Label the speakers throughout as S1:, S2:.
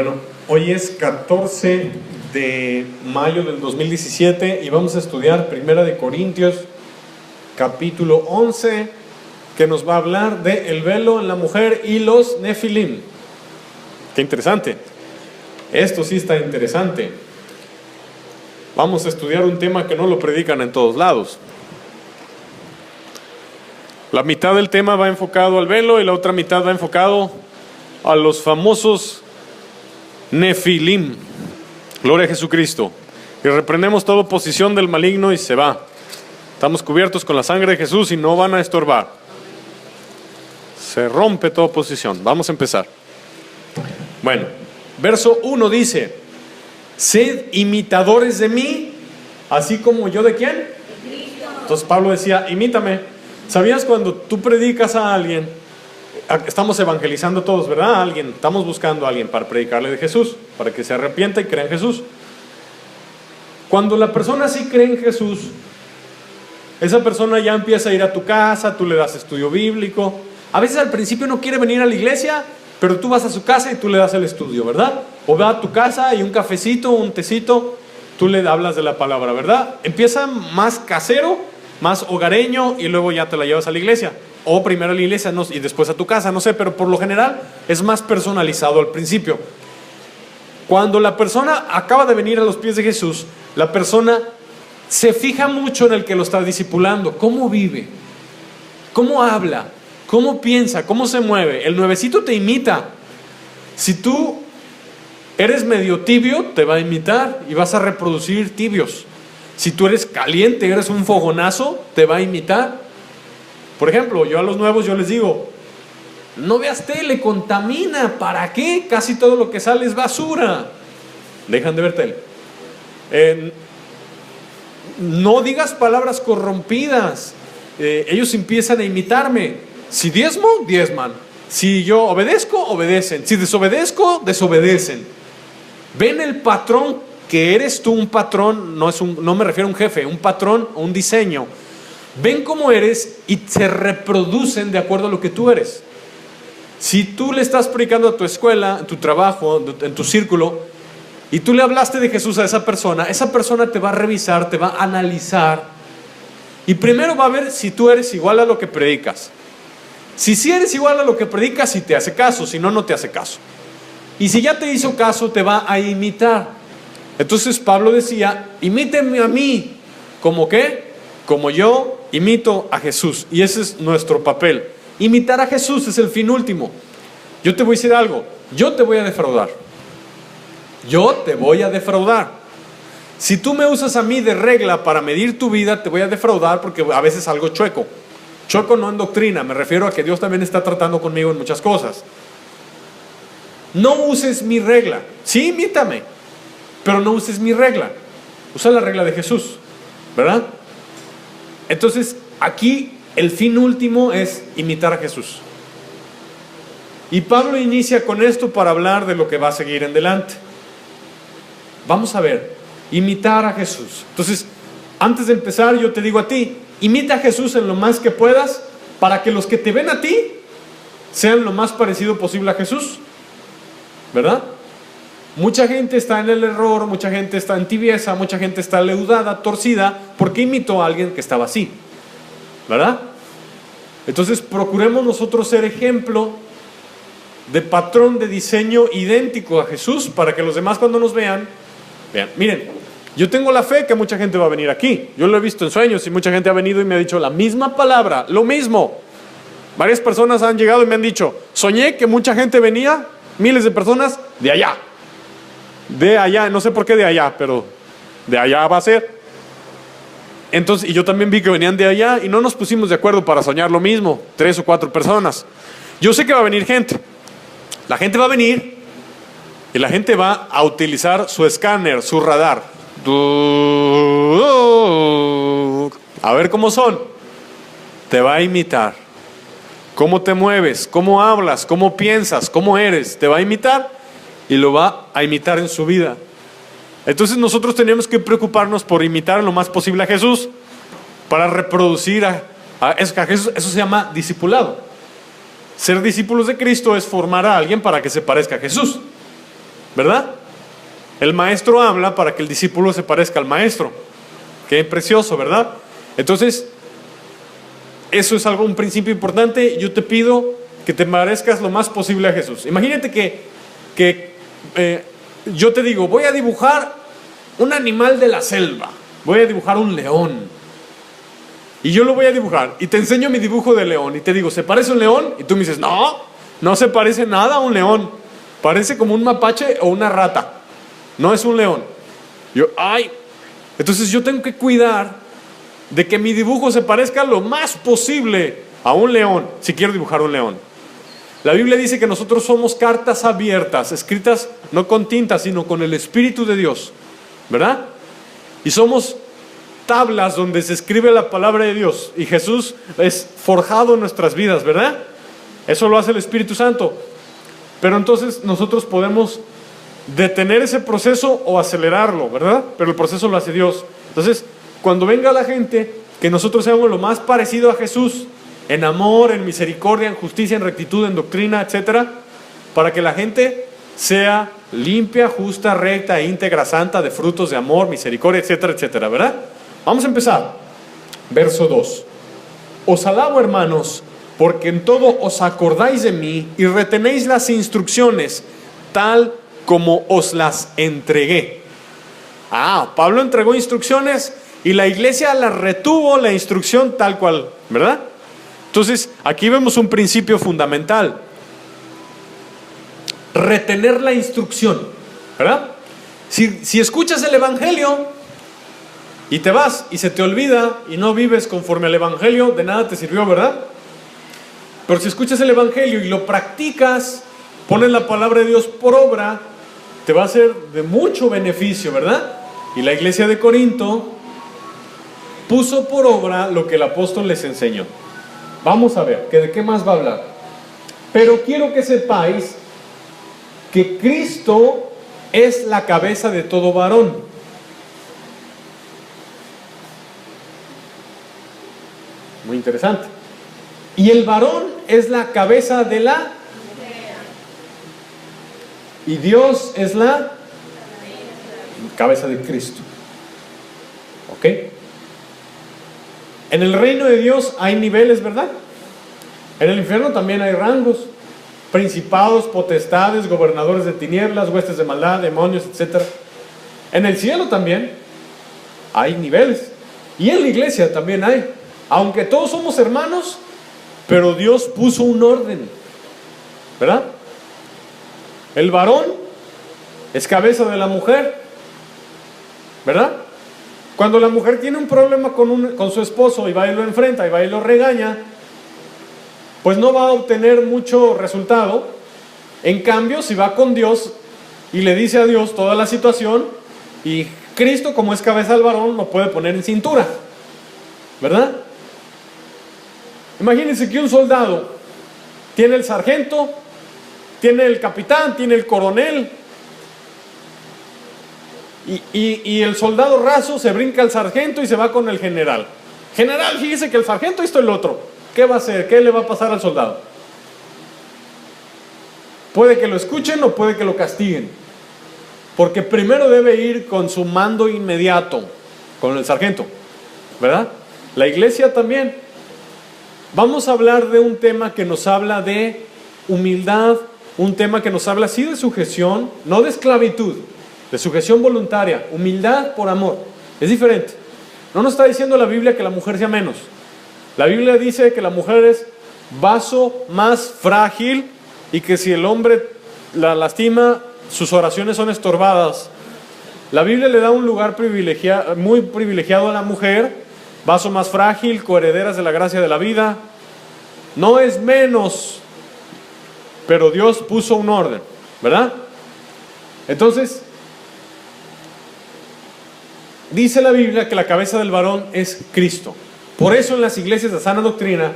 S1: Bueno, hoy es 14 de mayo del 2017 y vamos a estudiar Primera de Corintios, capítulo 11, que nos va a hablar de el velo en la mujer y los nefilim. Qué interesante. Esto sí está interesante. Vamos a estudiar un tema que no lo predican en todos lados. La mitad del tema va enfocado al velo y la otra mitad va enfocado a los famosos nefilim. Gloria a Jesucristo. Y reprendemos toda oposición del maligno y se va. Estamos cubiertos con la sangre de Jesús y no van a estorbar. Se rompe toda oposición. Vamos a empezar. Bueno, verso 1 dice: sed imitadores de mí, así como yo de quién. Entonces Pablo decía, imítame. ¿Sabías cuando tú predicas a alguien? Estamos evangelizando todos, ¿verdad? A alguien, estamos buscando a alguien para predicarle de Jesús, para que se arrepienta y crea en Jesús. Cuando la persona sí cree en Jesús, esa persona ya empieza a ir a tu casa, tú le das estudio bíblico. A veces al principio no quiere venir a la iglesia, pero tú vas a su casa y tú le das el estudio, ¿verdad? O va a tu casa y un cafecito, un tecito, tú le hablas de la palabra, ¿verdad? Empieza más casero, más hogareño y luego ya te la llevas a la iglesia. O primero a la iglesia no, y después a tu casa, no sé, pero por lo general es más personalizado al principio. Cuando la persona acaba de venir a los pies de Jesús, la persona se fija mucho en el que lo está discipulando. ¿Cómo vive? ¿Cómo habla? ¿Cómo piensa? ¿Cómo se mueve? El nuevecito te imita. Si tú eres medio tibio, te va a imitar y vas a reproducir tibios. Si tú eres caliente, eres un fogonazo, te va a imitar. Por ejemplo, yo a los nuevos yo les digo, no veas tele, contamina, ¿para qué? Casi todo lo que sale es basura. Dejan de ver tele. No digas palabras corrompidas. Ellos empiezan a imitarme. Si diezmo, diezman. Si yo obedezco, obedecen. Si desobedezco, desobedecen. Ven el patrón que eres tú, un patrón, no me refiero a un jefe, un patrón o un diseño. Ven cómo eres y se reproducen de acuerdo a lo que tú eres. Si tú le estás predicando a tu escuela, en tu trabajo, en tu círculo, y tú le hablaste de Jesús a esa persona te va a revisar, te va a analizar. Y primero va a ver si tú eres igual a lo que predicas. Si sí eres igual a lo que predicas, sí te hace caso, si no, no te hace caso. Y si ya te hizo caso, te va a imitar. Entonces Pablo decía, imítenme a mí. ¿Cómo qué? Como yo imito a Jesús. Y ese es nuestro papel. Imitar a Jesús es el fin último. Yo te voy a decir algo. Yo te voy a defraudar. Yo te voy a defraudar. Si tú me usas a mí de regla para medir tu vida, te voy a defraudar porque a veces salgo chueco. Chueco no en doctrina, me refiero a que Dios también está tratando conmigo en muchas cosas. No uses mi regla. Sí, imítame, pero no uses mi regla. Usa la regla de Jesús, ¿verdad? Entonces, aquí el fin último es imitar a Jesús. Y Pablo inicia con esto para hablar de lo que va a seguir en delante. Vamos a ver, imitar a Jesús. Entonces, antes de empezar, yo te digo a ti, imita a Jesús en lo más que puedas para que los que te ven a ti sean lo más parecido posible a Jesús, ¿verdad? Mucha gente está en el error, mucha gente está en tibieza, mucha gente está leudada, torcida, porque imitó a alguien que estaba así, ¿verdad? Entonces procuremos nosotros ser ejemplo de patrón de diseño idéntico a Jesús para que los demás cuando nos vean, miren, yo tengo la fe que mucha gente va a venir aquí, yo lo he visto en sueños y mucha gente ha venido y me ha dicho la misma palabra, lo mismo. Varias personas han llegado y me han dicho, soñé que mucha gente venía, miles de personas de allá, no sé por qué de allá, pero de allá va a ser. Entonces, y yo también vi que venían de allá y no nos pusimos de acuerdo para soñar lo mismo, 3 o 4 personas. Yo sé que va a venir gente. La gente va a venir y la gente va a utilizar su escáner, su radar. A ver cómo son. Te va a imitar. Cómo te mueves, cómo hablas, cómo piensas, cómo eres. Te va a imitar y lo va a imitar en su vida. Entonces nosotros tenemos que preocuparnos por imitar lo más posible a Jesús para reproducir a Jesús. Eso se llama discipulado. Ser discípulos de Cristo es formar a alguien para que se parezca a Jesús. ¿verdad? El maestro habla para que el discípulo se parezca al maestro. Qué precioso, ¿verdad? Entonces, eso es un principio importante. Yo te pido que te parezcas lo más posible a Jesús. Imagínate que yo te digo, voy a dibujar un animal de la selva. Voy a dibujar un león. Y yo lo voy a dibujar. Y te enseño mi dibujo de león. Y te digo, ¿se parece a un león? Y tú me dices, no, no se parece nada a un león. Parece como un mapache o una rata. No es un león. Entonces yo tengo que cuidar de que mi dibujo se parezca lo más posible a un león, si quiero dibujar un león. La Biblia dice que nosotros somos cartas abiertas, escritas no con tinta, sino con el Espíritu de Dios, ¿verdad? Y somos tablas donde se escribe la palabra de Dios, y Jesús es forjado en nuestras vidas, ¿verdad? Eso lo hace el Espíritu Santo. Pero entonces nosotros podemos detener ese proceso o acelerarlo, ¿verdad? Pero el proceso lo hace Dios. Entonces, cuando venga la gente, que nosotros seamos lo más parecido a Jesús, en amor, en misericordia, en justicia, en rectitud, en doctrina, etcétera, para que la gente sea limpia, justa, recta, íntegra, santa, de frutos de amor, misericordia, etcétera, etcétera, ¿verdad? Vamos a empezar. Verso 2. Os alabo, hermanos, porque en todo os acordáis de mí y retenéis las instrucciones, tal como os las entregué. Pablo entregó instrucciones y la iglesia las retuvo la instrucción tal cual, ¿verdad? Entonces, aquí vemos un principio fundamental. Retener la instrucción, ¿verdad? Si escuchas el evangelio y te vas y se te olvida y no vives conforme al evangelio, de nada te sirvió, ¿verdad? Pero si escuchas el evangelio y lo practicas, pones la palabra de Dios por obra, te va a ser de mucho beneficio, ¿verdad? Y la iglesia de Corinto puso por obra lo que el apóstol les enseñó. Vamos a ver, ¿de qué más va a hablar? Pero quiero que sepáis que Cristo es la cabeza de todo varón. Muy interesante. Y el varón es la cabeza de la... Y Dios es la cabeza de Cristo. ¿Ok? En el reino de Dios hay niveles, ¿verdad? En el infierno también hay rangos, principados, potestades, gobernadores de tinieblas, huestes de maldad, demonios, etc. En el cielo también hay niveles. Y en la iglesia también hay. Aunque todos somos hermanos, pero Dios puso un orden, ¿verdad? El varón es cabeza de la mujer, ¿verdad? Cuando la mujer tiene un problema con su esposo y va y lo enfrenta y va y lo regaña, pues no va a obtener mucho resultado. En cambio, si va con Dios y le dice a Dios toda la situación, y Cristo, como es cabeza del varón, lo puede poner en cintura, ¿verdad? Imagínense que un soldado tiene el sargento, tiene el capitán, tiene el coronel, y el soldado raso se brinca al sargento y se va con el general. General, fíjese que el sargento esto y el otro. ¿Qué va a hacer? ¿Qué le va a pasar al soldado? Puede que lo escuchen o puede que lo castiguen, porque primero debe ir con su mando inmediato, con el sargento, ¿verdad? La iglesia también. Vamos a hablar de un tema que nos habla de humildad, un tema que nos habla sí de sujeción, no de esclavitud, de sujeción voluntaria, humildad por amor. Es diferente. No nos está diciendo la Biblia que la mujer sea menos. La Biblia dice que la mujer es vaso más frágil y que si el hombre la lastima, sus oraciones son estorbadas. La Biblia le da un lugar muy privilegiado a la mujer, vaso más frágil, coherederas de la gracia de la vida. No es menos, pero Dios puso un orden, ¿verdad? Entonces, dice la Biblia que la cabeza del varón es Cristo. Por eso en las iglesias de sana doctrina,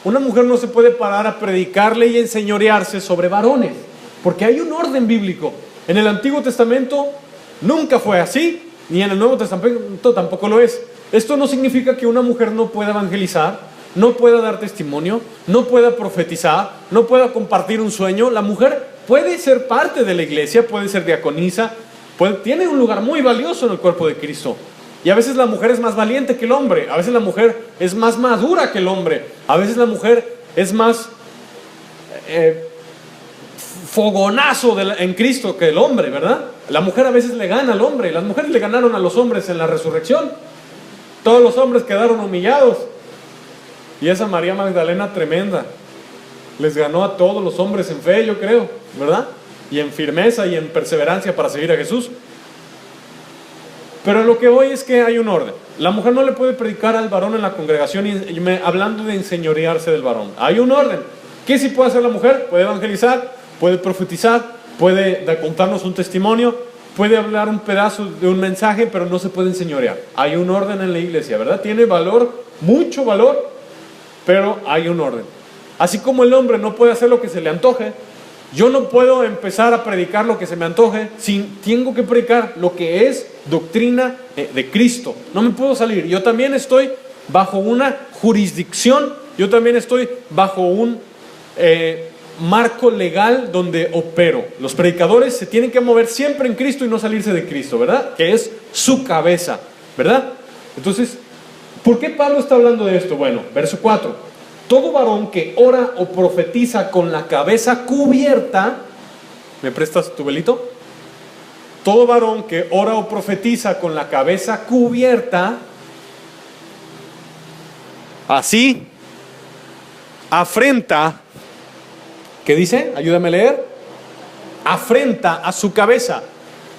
S1: una mujer no se puede parar a predicarle y enseñorearse sobre varones, porque hay un orden bíblico. En el Antiguo Testamento nunca fue así, ni en el Nuevo Testamento tampoco lo es. Esto no significa que una mujer no pueda evangelizar, no pueda dar testimonio, no pueda profetizar, no pueda compartir un sueño. La mujer puede ser parte de la iglesia, puede ser diaconisa, tiene un lugar muy valioso en el cuerpo de Cristo. Y a veces la mujer es más valiente que el hombre, a veces la mujer es más madura que el hombre, a veces la mujer es más fogonazo en Cristo que el hombre, ¿verdad? La mujer a veces le gana al hombre, las mujeres le ganaron a los hombres en la resurrección. Todos los hombres quedaron humillados. Y esa María Magdalena tremenda les ganó a todos los hombres en fe, yo creo, ¿verdad? Y en firmeza y en perseverancia para seguir a Jesús. Pero lo que voy es que hay un orden. La mujer no le puede predicar al varón en la congregación hablando de enseñorearse del varón. Hay un orden. ¿Qué sí puede hacer la mujer? Puede evangelizar, puede profetizar, puede contarnos un testimonio, puede hablar un pedazo de un mensaje, pero no se puede enseñorear. Hay un orden en la iglesia, ¿verdad? Tiene valor, mucho valor, pero hay un orden. Así como el hombre no puede hacer lo que se le antoje, yo no puedo empezar a predicar lo que se me antoje, tengo que predicar lo que es doctrina de Cristo. No me puedo salir. Yo también estoy bajo una jurisdicción, yo también estoy bajo un marco legal donde opero. Los predicadores se tienen que mover siempre en Cristo y no salirse de Cristo, ¿verdad? Que es su cabeza, ¿verdad? Entonces, ¿por qué Pablo está hablando de esto? Bueno, verso 4. Todo varón que ora o profetiza con la cabeza cubierta, ¿me prestas tu velito? Todo varón que ora o profetiza con la cabeza cubierta, así, afrenta, ¿qué dice? Ayúdame a leer. Afrenta a su cabeza.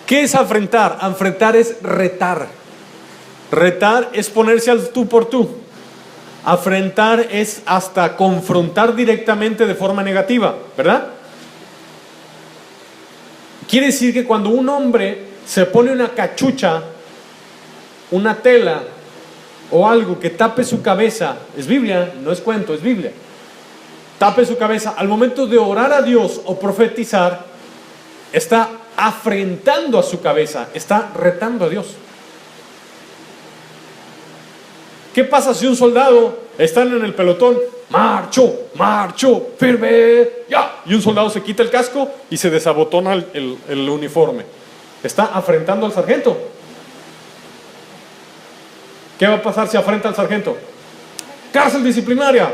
S1: ¿Qué es afrentar? Afrentar es retar. Retar es ponerse al tú por tú. Afrentar es hasta confrontar directamente de forma negativa, ¿verdad? Quiere decir que cuando un hombre se pone una cachucha, una tela o algo que tape su cabeza, es Biblia, no es cuento, es Biblia, tape su cabeza, al momento de orar a Dios o profetizar, está afrentando a su cabeza, está retando a Dios. ¿Qué pasa si un soldado está en el pelotón? Marcho, firme, ya. Y un soldado se quita el casco y se desabotona el uniforme. Está afrentando al sargento. ¿Qué va a pasar si afrenta al sargento? Cárcel disciplinaria.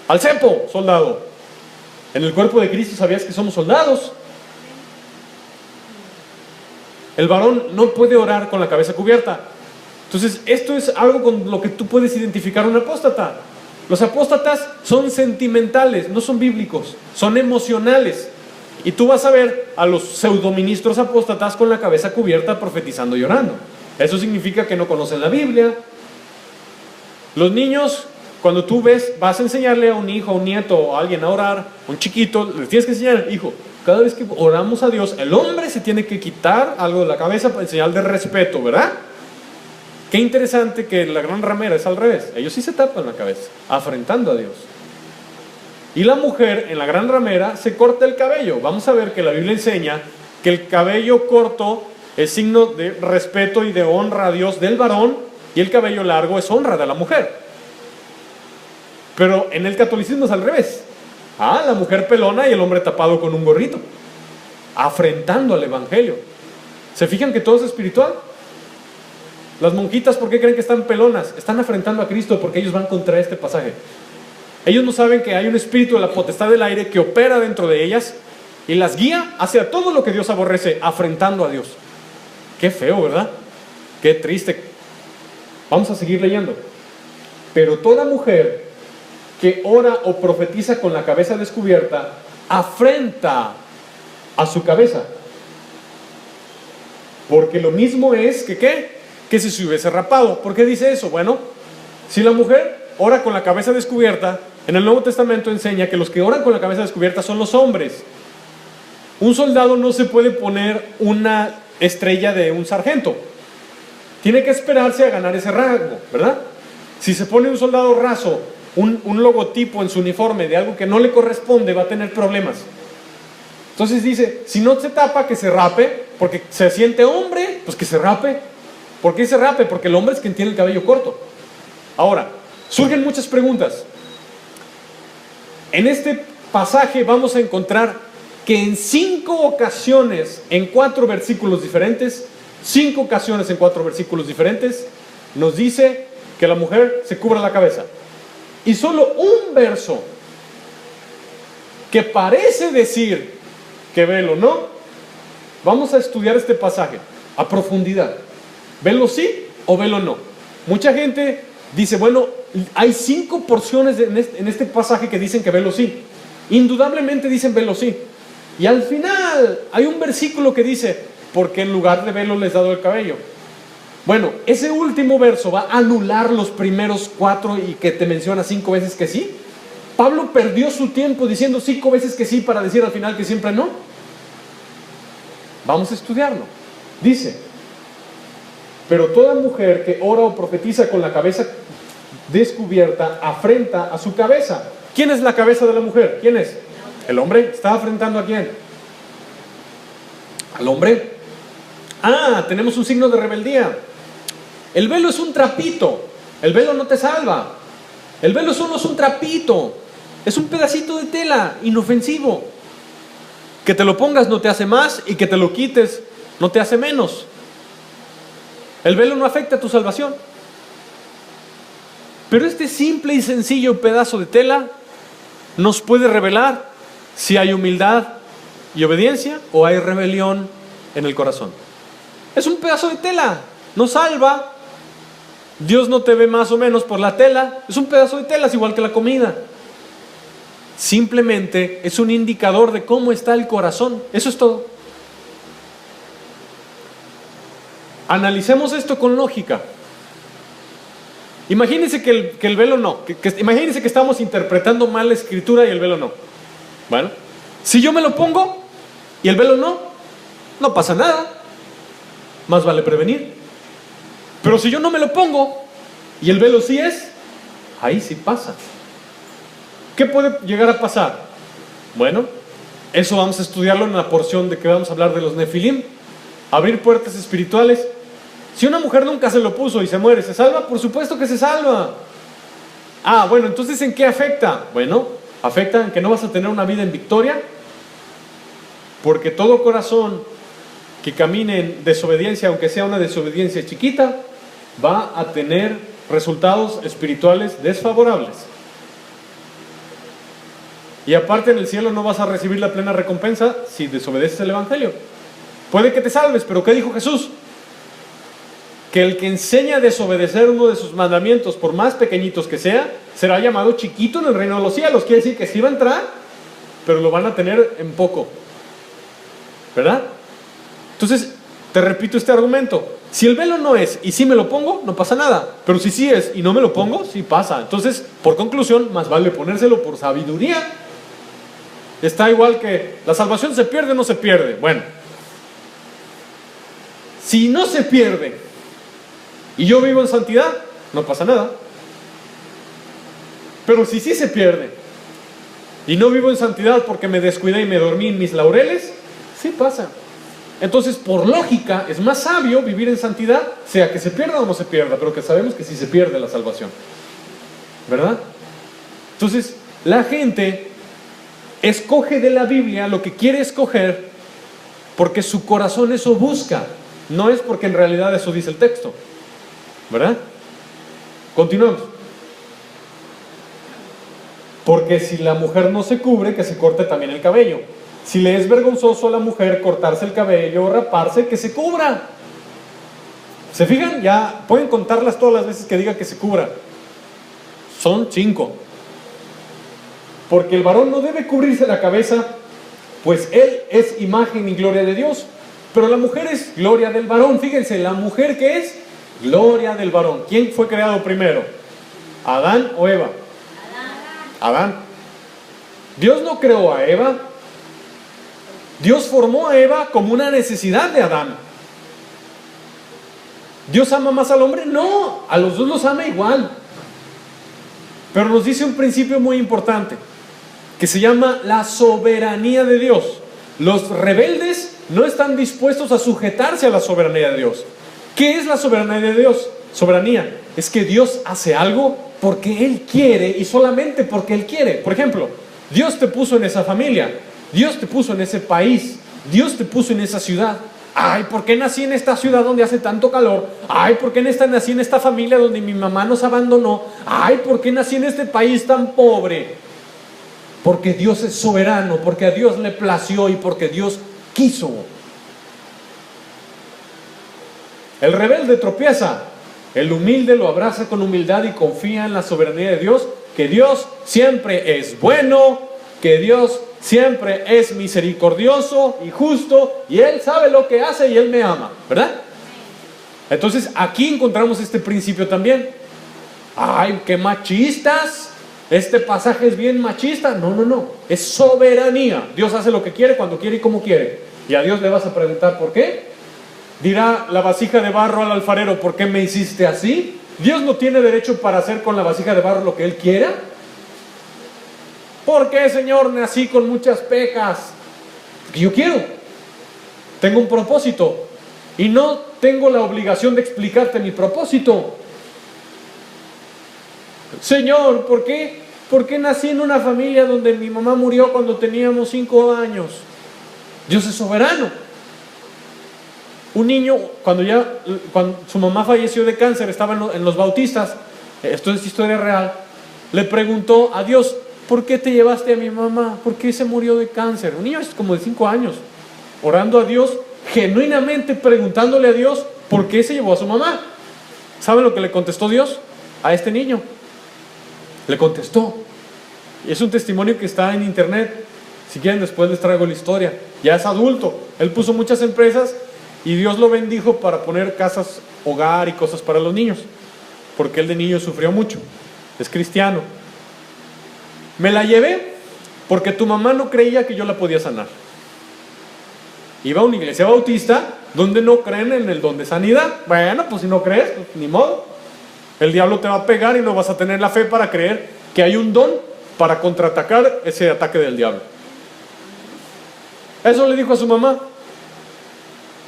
S1: Al cepo, soldado. En el cuerpo de Cristo, ¿sabías que somos soldados? El varón no puede orar con la cabeza cubierta. Entonces, esto es algo con lo que tú puedes identificar a un apóstata. Los apóstatas son sentimentales, no son bíblicos, son emocionales. Y tú vas a ver a los pseudoministros apóstatas con la cabeza cubierta profetizando y orando. Eso significa que no conocen la Biblia. Los niños, cuando tú vas a enseñarle a un hijo, a un nieto o a alguien a orar, un chiquito, les tienes que enseñar, hijo, cada vez que oramos a Dios, el hombre se tiene que quitar algo de la cabeza para enseñar de respeto, ¿verdad? Qué interesante que la gran ramera es al revés. Ellos sí se tapan la cabeza, afrentando a Dios. Y la mujer en la gran ramera se corta el cabello. Vamos a ver que la Biblia enseña que el cabello corto es signo de respeto y de honra a Dios del varón, y el cabello largo es honra de la mujer. Pero en el catolicismo es al revés. La mujer pelona y el hombre tapado con un gorrito, afrentando al evangelio. ¿Se fijan que todo es espiritual? Las monjitas, ¿por qué creen que están pelonas? Están afrentando a Cristo porque ellos van contra este pasaje. Ellos no saben que hay un espíritu de la potestad del aire que opera dentro de ellas y las guía hacia todo lo que Dios aborrece, afrentando a Dios. Qué feo, ¿verdad? Qué triste. Vamos a seguir leyendo. Pero toda mujer que ora o profetiza con la cabeza descubierta, afrenta a su cabeza. Porque lo mismo es que, ¿qué? Que si se hubiese rapado. ¿Por qué dice eso? Bueno, si la mujer ora con la cabeza descubierta, en el Nuevo Testamento enseña que los que oran con la cabeza descubierta son los hombres. Un soldado no se puede poner una estrella de un sargento. Tiene que esperarse a ganar ese rango, ¿verdad? Si se pone un soldado raso, un logotipo en su uniforme de algo que no le corresponde, va a tener problemas. Entonces dice, si no se tapa, que se rape, porque se siente hombre, pues que se rape. ¿Por qué se rape? Porque el hombre es quien tiene el cabello corto. Ahora, surgen muchas preguntas. En este pasaje vamos a encontrar que en 5 ocasiones, en 4 versículos diferentes, 5 ocasiones en 4 versículos diferentes, nos dice que la mujer se cubra la cabeza. Y solo un verso que parece decir que velo no, vamos a estudiar este pasaje a profundidad. ¿Velo sí o velo no? Mucha gente dice, bueno, hay 5 porciones en este pasaje que dicen que velo sí. Indudablemente dicen velo sí. Y al final hay un versículo que dice, porque en lugar de velo les he dado el cabello. Bueno, ese último verso va a anular los primeros 4 y que te menciona 5 veces que sí. Pablo perdió su tiempo diciendo 5 veces que sí para decir al final que siempre no. Vamos a estudiarlo. Dice, pero toda mujer que ora o profetiza con la cabeza descubierta afrenta a su cabeza. ¿Quién es la cabeza de la mujer? ¿Quién es? ¿El hombre? ¿Está afrentando a quién? ¿Al hombre? Ah, tenemos un signo de rebeldía. El velo es un trapito. El velo no te salva. El velo solo es un trapito. Es un pedacito de tela inofensivo. Que te lo pongas no te hace más y que te lo quites no te hace menos. El velo no afecta a tu salvación. Pero este simple y sencillo pedazo de tela nos puede revelar si hay humildad y obediencia o hay rebelión en el corazón. Es un pedazo de tela, no salva. Dios no te ve más o menos por la tela. Es un pedazo de tela, es igual que la comida. Simplemente es un indicador de cómo está el corazón. Eso es todo. Analicemos esto con lógica. Imagínense que el velo no. Imagínense que estamos interpretando mal la escritura y el velo no. Bueno, si yo me lo pongo y el velo no, no pasa nada. Más vale prevenir. Pero si yo no me lo pongo y el velo sí es, ahí sí pasa. ¿Qué puede llegar a pasar? Bueno, eso vamos a estudiarlo en la porción de que vamos a hablar de los nefilim. Abrir puertas espirituales. Si una mujer nunca se lo puso y se muere, ¿se salva? Por supuesto que se salva. Ah, bueno, entonces ¿en qué afecta? Bueno, afecta en que no vas a tener una vida en victoria, porque todo corazón que camine en desobediencia, aunque sea una desobediencia chiquita, va a tener resultados espirituales desfavorables. Y aparte en el cielo no vas a recibir la plena recompensa si desobedeces el evangelio. Puede que te salves, pero ¿qué dijo Jesús? Que el que enseña a desobedecer uno de sus mandamientos, por más pequeñitos que sea, será llamado chiquito en el reino de los cielos. Quiere decir que sí va a entrar, pero lo van a tener en poco. ¿Verdad? Entonces, te repito este argumento. Si el velo no es y sí me lo pongo, no pasa nada. Pero si sí es y no me lo pongo, sí pasa. Entonces, por conclusión, más vale ponérselo por sabiduría. Está igual que la salvación se pierde o no se pierde. Bueno, si no se pierde y yo vivo en santidad, no pasa nada. Pero si sí se pierde y no vivo en santidad porque me descuidé y me dormí en mis laureles, sí pasa. Entonces, por lógica, es más sabio vivir en santidad, sea que se pierda o no se pierda, pero que sabemos que sí se pierde la salvación. ¿Verdad? Entonces, la gente escoge de la Biblia lo que quiere escoger porque su corazón eso busca, no es porque en realidad eso dice el texto. ¿Verdad? Continuamos. Porque si la mujer no se cubre, que se corte también el cabello. Si le es vergonzoso a la mujer cortarse el cabello o raparse, que se cubra. ¿Se fijan? Ya pueden contarlas todas las veces que diga que se cubra. Son 5. Porque el varón no debe cubrirse la cabeza, pues él es imagen y gloria de Dios. Pero la mujer es gloria del varón. Fíjense, la mujer que es gloria del varón. ¿Quién fue creado primero? ¿Adán o Eva? Adán. Dios no creó a Eva. Dios formó a Eva como una necesidad de Adán. ¿Dios ama más al hombre? No, a los dos los ama igual. Pero nos dice un principio muy importante, que se llama la soberanía de Dios. Los rebeldes no están dispuestos a sujetarse a la soberanía de Dios. ¿Qué es la soberanía de Dios? Soberanía es que Dios hace algo porque Él quiere y solamente porque Él quiere. Por ejemplo, Dios te puso en esa familia. Dios te puso en ese país, Dios te puso en esa ciudad. Ay, ¿por qué nací en esta ciudad donde hace tanto calor? Ay, ¿por qué nací en esta familia donde mi mamá nos abandonó? Ay, ¿por qué nací en este país tan pobre? Porque Dios es soberano, porque a Dios le plació y porque Dios quiso. El rebelde tropieza, el humilde lo abraza con humildad y confía en la soberanía de Dios, que Dios siempre es bueno, que Dios siempre es misericordioso y justo, y Él sabe lo que hace y Él me ama, ¿verdad? Entonces aquí encontramos este principio también. Ay, qué machistas, este pasaje es bien machista. No, es soberanía. Dios hace lo que quiere, cuando quiere y como quiere. Y a Dios le vas a preguntar ¿por qué? Dirá la vasija de barro al alfarero, ¿por qué me hiciste así? Dios no tiene derecho para hacer con la vasija de barro lo que Él quiera. ¿Por qué, Señor, nací con muchas pecas? Porque yo quiero. Tengo un propósito. Y no tengo la obligación de explicarte mi propósito. Señor, ¿por qué? ¿Por qué nací en una familia donde mi mamá murió cuando teníamos 5 años? Dios es soberano. Un niño, cuando su mamá falleció de cáncer, estaba en los bautistas, esto es historia real, le preguntó a Dios, ¿por qué te llevaste a mi mamá? ¿Por qué se murió de cáncer? Un niño es como de 5 años, orando a Dios, genuinamente preguntándole a Dios, ¿por qué se llevó a su mamá? ¿Saben lo que le contestó Dios a este niño? Le contestó, y es un testimonio que está en internet, si quieren después les traigo la historia, ya es adulto, él puso muchas empresas, y Dios lo bendijo para poner casas, hogar y cosas para los niños, porque él de niño sufrió mucho, es cristiano. Me la llevé porque tu mamá no creía que yo la podía sanar. Iba a una iglesia bautista donde no creen en el don de sanidad. Bueno, pues si no crees, pues ni modo. El diablo te va a pegar y no vas a tener la fe para creer que hay un don para contraatacar ese ataque del diablo. Eso le dijo a su mamá.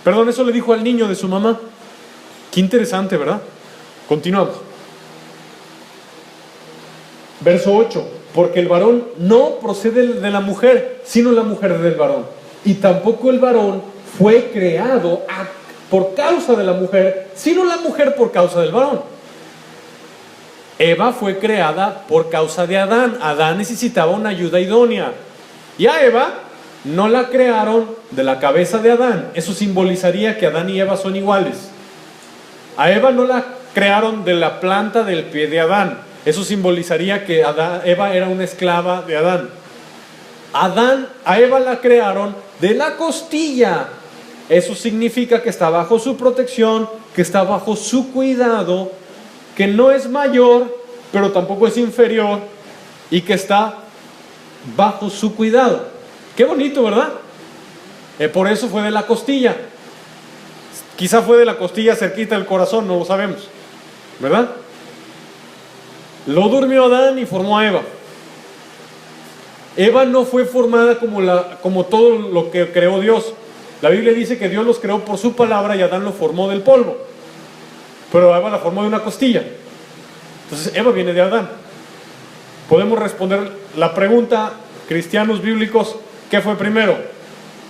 S1: Perdón, eso le dijo al niño de su mamá. Qué interesante, ¿verdad? Continuamos. Verso 8. Porque el varón no procede de la mujer, sino la mujer del varón. Y tampoco el varón fue creado por causa de la mujer, sino la mujer por causa del varón. Eva fue creada por causa de Adán. Adán necesitaba una ayuda idónea. Y a Eva no la crearon de la cabeza de Adán. Eso simbolizaría que Adán y Eva son iguales. A Eva no la crearon de la planta del pie de Adán. Eso simbolizaría que Eva era una esclava de Adán. A Eva la crearon de la costilla. Eso significa que está bajo su protección, que está bajo su cuidado, que no es mayor, pero tampoco es inferior, y que está bajo su cuidado. Qué bonito, ¿verdad? Por eso fue de la costilla. Quizá fue de la costilla cerquita del corazón, no lo sabemos, ¿verdad? Lo durmió Adán y formó a Eva. Eva no fue formada como todo lo que creó Dios. La Biblia dice que Dios los creó por su palabra y Adán lo formó del polvo. Pero Eva la formó de una costilla. Entonces Eva viene de Adán. Podemos responder la pregunta, cristianos bíblicos, ¿qué fue primero?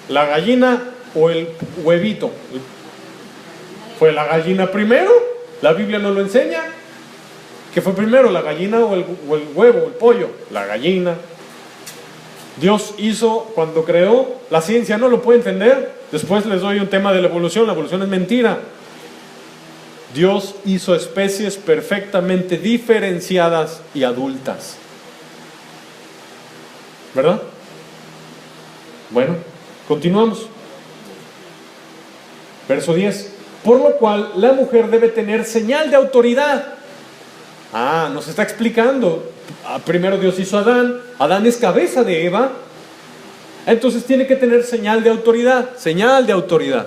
S1: ¿La gallina o el huevito? ¿Fue la gallina primero? ¿La Biblia no lo enseña? ¿Qué fue primero, la gallina o el huevo, el pollo? La gallina. Dios hizo cuando creó, la ciencia no lo puede entender. Después les doy un tema de la evolución es mentira. Dios hizo especies perfectamente diferenciadas y adultas. ¿Verdad? Bueno, continuamos. Verso 10. Por lo cual la mujer debe tener señal de autoridad. Nos está explicando. Primero Dios hizo a Adán. Adán es cabeza de Eva. Entonces tiene que tener señal de autoridad. Señal de autoridad.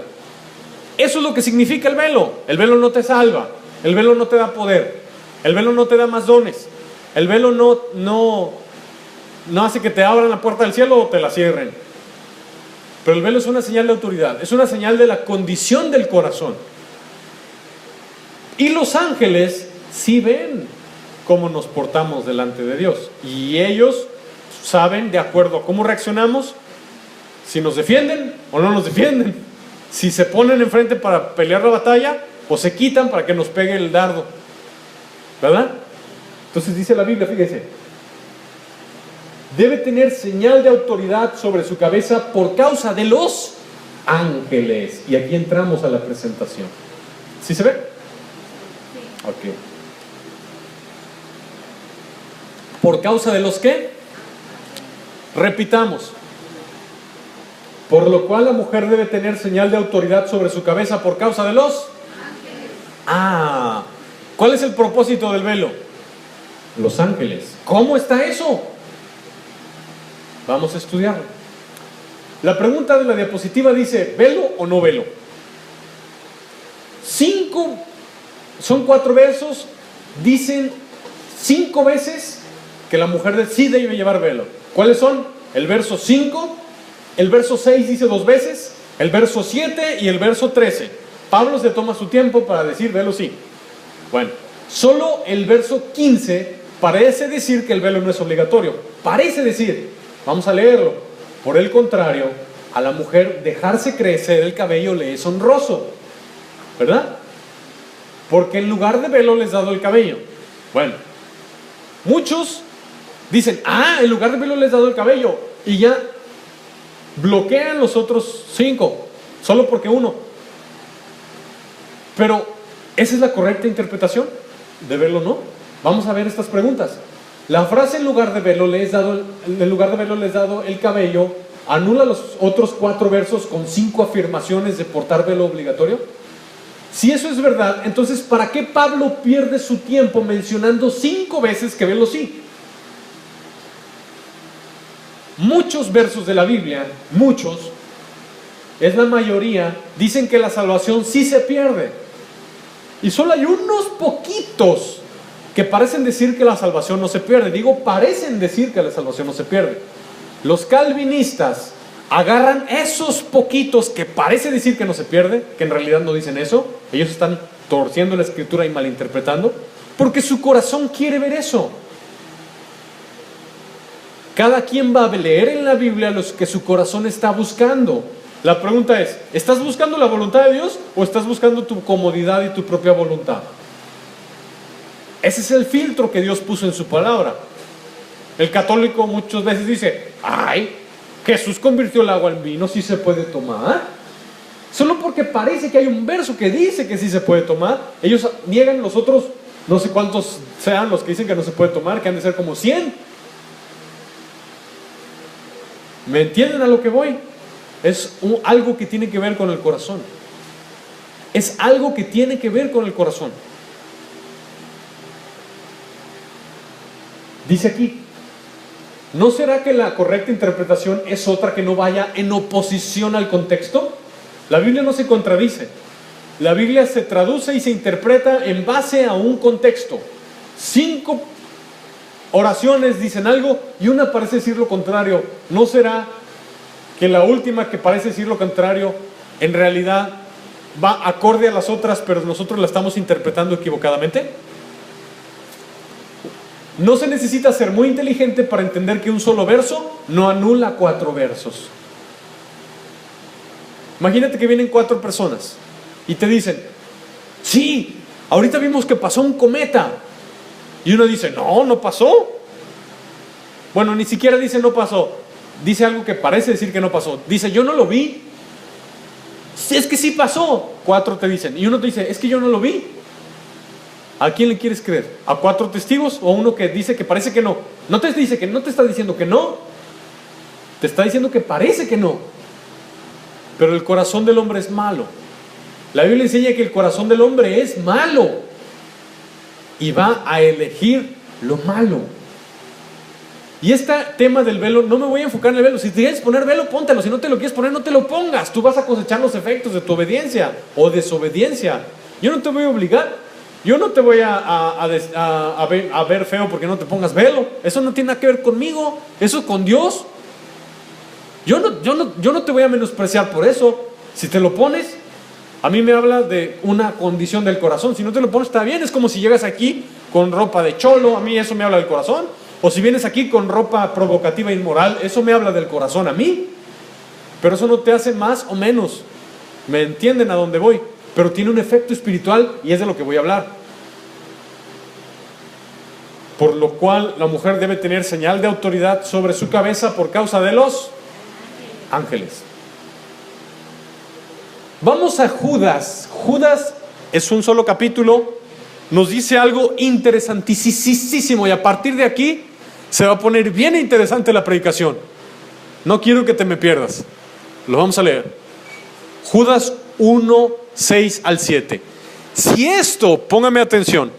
S1: Eso es lo que significa el velo. El velo no te salva. El velo no te da poder. El velo no te da más dones. El velo no hace que te abran la puerta del cielo o te la cierren. Pero el velo es una señal de autoridad. Es una señal de la condición del corazón. Y los ángeles sí ven cómo nos portamos delante de Dios. Y ellos saben, de acuerdo a cómo reaccionamos, si nos defienden o no nos defienden, si se ponen enfrente para pelear la batalla o se quitan para que nos pegue el dardo, ¿verdad? Entonces dice la Biblia, fíjese, debe tener señal de autoridad sobre su cabeza por causa de los ángeles. Y aquí entramos a la presentación. ¿Sí se ve? Ok. ¿Por causa de los qué? Repitamos. Por lo cual la mujer debe tener señal de autoridad sobre su cabeza por causa de los ángeles. ¿Cuál es el propósito del velo? Los ángeles. ¿Cómo está eso? Vamos a estudiarlo. La pregunta de la diapositiva dice, ¿velo o no velo? Son 4 versos, dicen 5 veces que la mujer sí debe llevar velo. ¿Cuáles son? El verso 5, el verso 6 dice 2 veces, el verso 7 y el verso 13. Pablo se toma su tiempo para decir velo sí. Bueno, solo el verso 15 parece decir que el velo no es obligatorio. Parece decir, vamos a leerlo. Por el contrario, a la mujer dejarse crecer el cabello le es honroso, ¿verdad? Porque en lugar de velo les ha dado el cabello. Bueno, muchos dicen, en lugar de velo les ha dado el cabello, y ya bloquean los otros 5, solo porque uno. Pero, ¿esa es la correcta interpretación de velo no? Vamos a ver estas preguntas. La frase en lugar de velo les ha dado el cabello, anula los otros 4 versos con 5 afirmaciones de portar velo obligatorio. Si eso es verdad, entonces ¿para qué Pablo pierde su tiempo mencionando 5 veces que velo sí? Muchos versos de la Biblia, es la mayoría, dicen que la salvación sí se pierde. Y solo hay unos poquitos que parecen decir que la salvación no se pierde. Digo, parecen decir que la salvación no se pierde. Los calvinistas agarran esos poquitos que parece decir que no se pierde, que en realidad no dicen eso. Ellos están torciendo la escritura y malinterpretando, porque su corazón quiere ver eso. Cada quien va a leer en la Biblia lo que su corazón está buscando. La pregunta es, ¿estás buscando la voluntad de Dios o estás buscando tu comodidad y tu propia voluntad? Ese es el filtro que Dios puso en su palabra. El católico muchas veces dice, Jesús convirtió el agua en vino, ¿sí se puede tomar? Solo porque parece que hay un verso que dice que sí se puede tomar. Ellos niegan los otros, no sé cuántos sean los que dicen que no se puede tomar, que han de ser como 100. ¿Me entienden a lo que voy? Es algo que tiene que ver con el corazón. Es algo que tiene que ver con el corazón. Dice aquí, ¿no será que la correcta interpretación es otra que no vaya en oposición al contexto? La Biblia no se contradice. La Biblia se traduce y se interpreta en base a un contexto. 5 oraciones dicen algo y una parece decir lo contrario. ¿No será que la última que parece decir lo contrario en realidad va acorde a las otras, pero nosotros la estamos interpretando equivocadamente? No se necesita ser muy inteligente para entender que un solo verso no anula 4 versos. Imagínate que vienen 4 personas y te dicen, sí, ahorita vimos que pasó un cometa. Y uno dice, no pasó. Bueno, ni siquiera dice no pasó. Dice algo que parece decir que no pasó. Dice, yo no lo vi. Sí, es que sí pasó. 4 te dicen. Y uno te dice, es que yo no lo vi. ¿A quién le quieres creer? ¿A 4 testigos o a uno que dice que parece que no? No te está diciendo que no. Te está diciendo que parece que no. Pero el corazón del hombre es malo. La Biblia enseña que el corazón del hombre es malo. Y va a elegir lo malo. Y este tema del velo, no me voy a enfocar en el velo. Si te quieres poner velo, póntelo. Si no te lo quieres poner, no te lo pongas. Tú vas a cosechar los efectos de tu obediencia o desobediencia. Yo no te voy a obligar. Yo no te voy a ver feo porque no te pongas velo. Eso no tiene nada que ver conmigo. Eso es con Dios. Yo no te voy a menospreciar por eso. Si te lo pones, a mí me habla de una condición del corazón. Si no te lo pones, está bien. Es como si llegas aquí con ropa de cholo. A mí eso me habla del corazón. O si vienes aquí con ropa provocativa e inmoral, eso me habla del corazón a mí. pero eso no te hace más o menos. ¿Me entienden a dónde voy? Pero tiene un efecto espiritual y es de lo que voy a hablar. Por lo cual la mujer debe tener señal de autoridad sobre su cabeza por causa de los ángeles. Vamos a Judas. Judas es un solo capítulo, nos dice algo interesantísimo y a partir de aquí se va a poner bien interesante la predicación. No quiero que te me pierdas. Lo vamos a leer. Judas 1, 6 al 7. Si esto, póngame atención,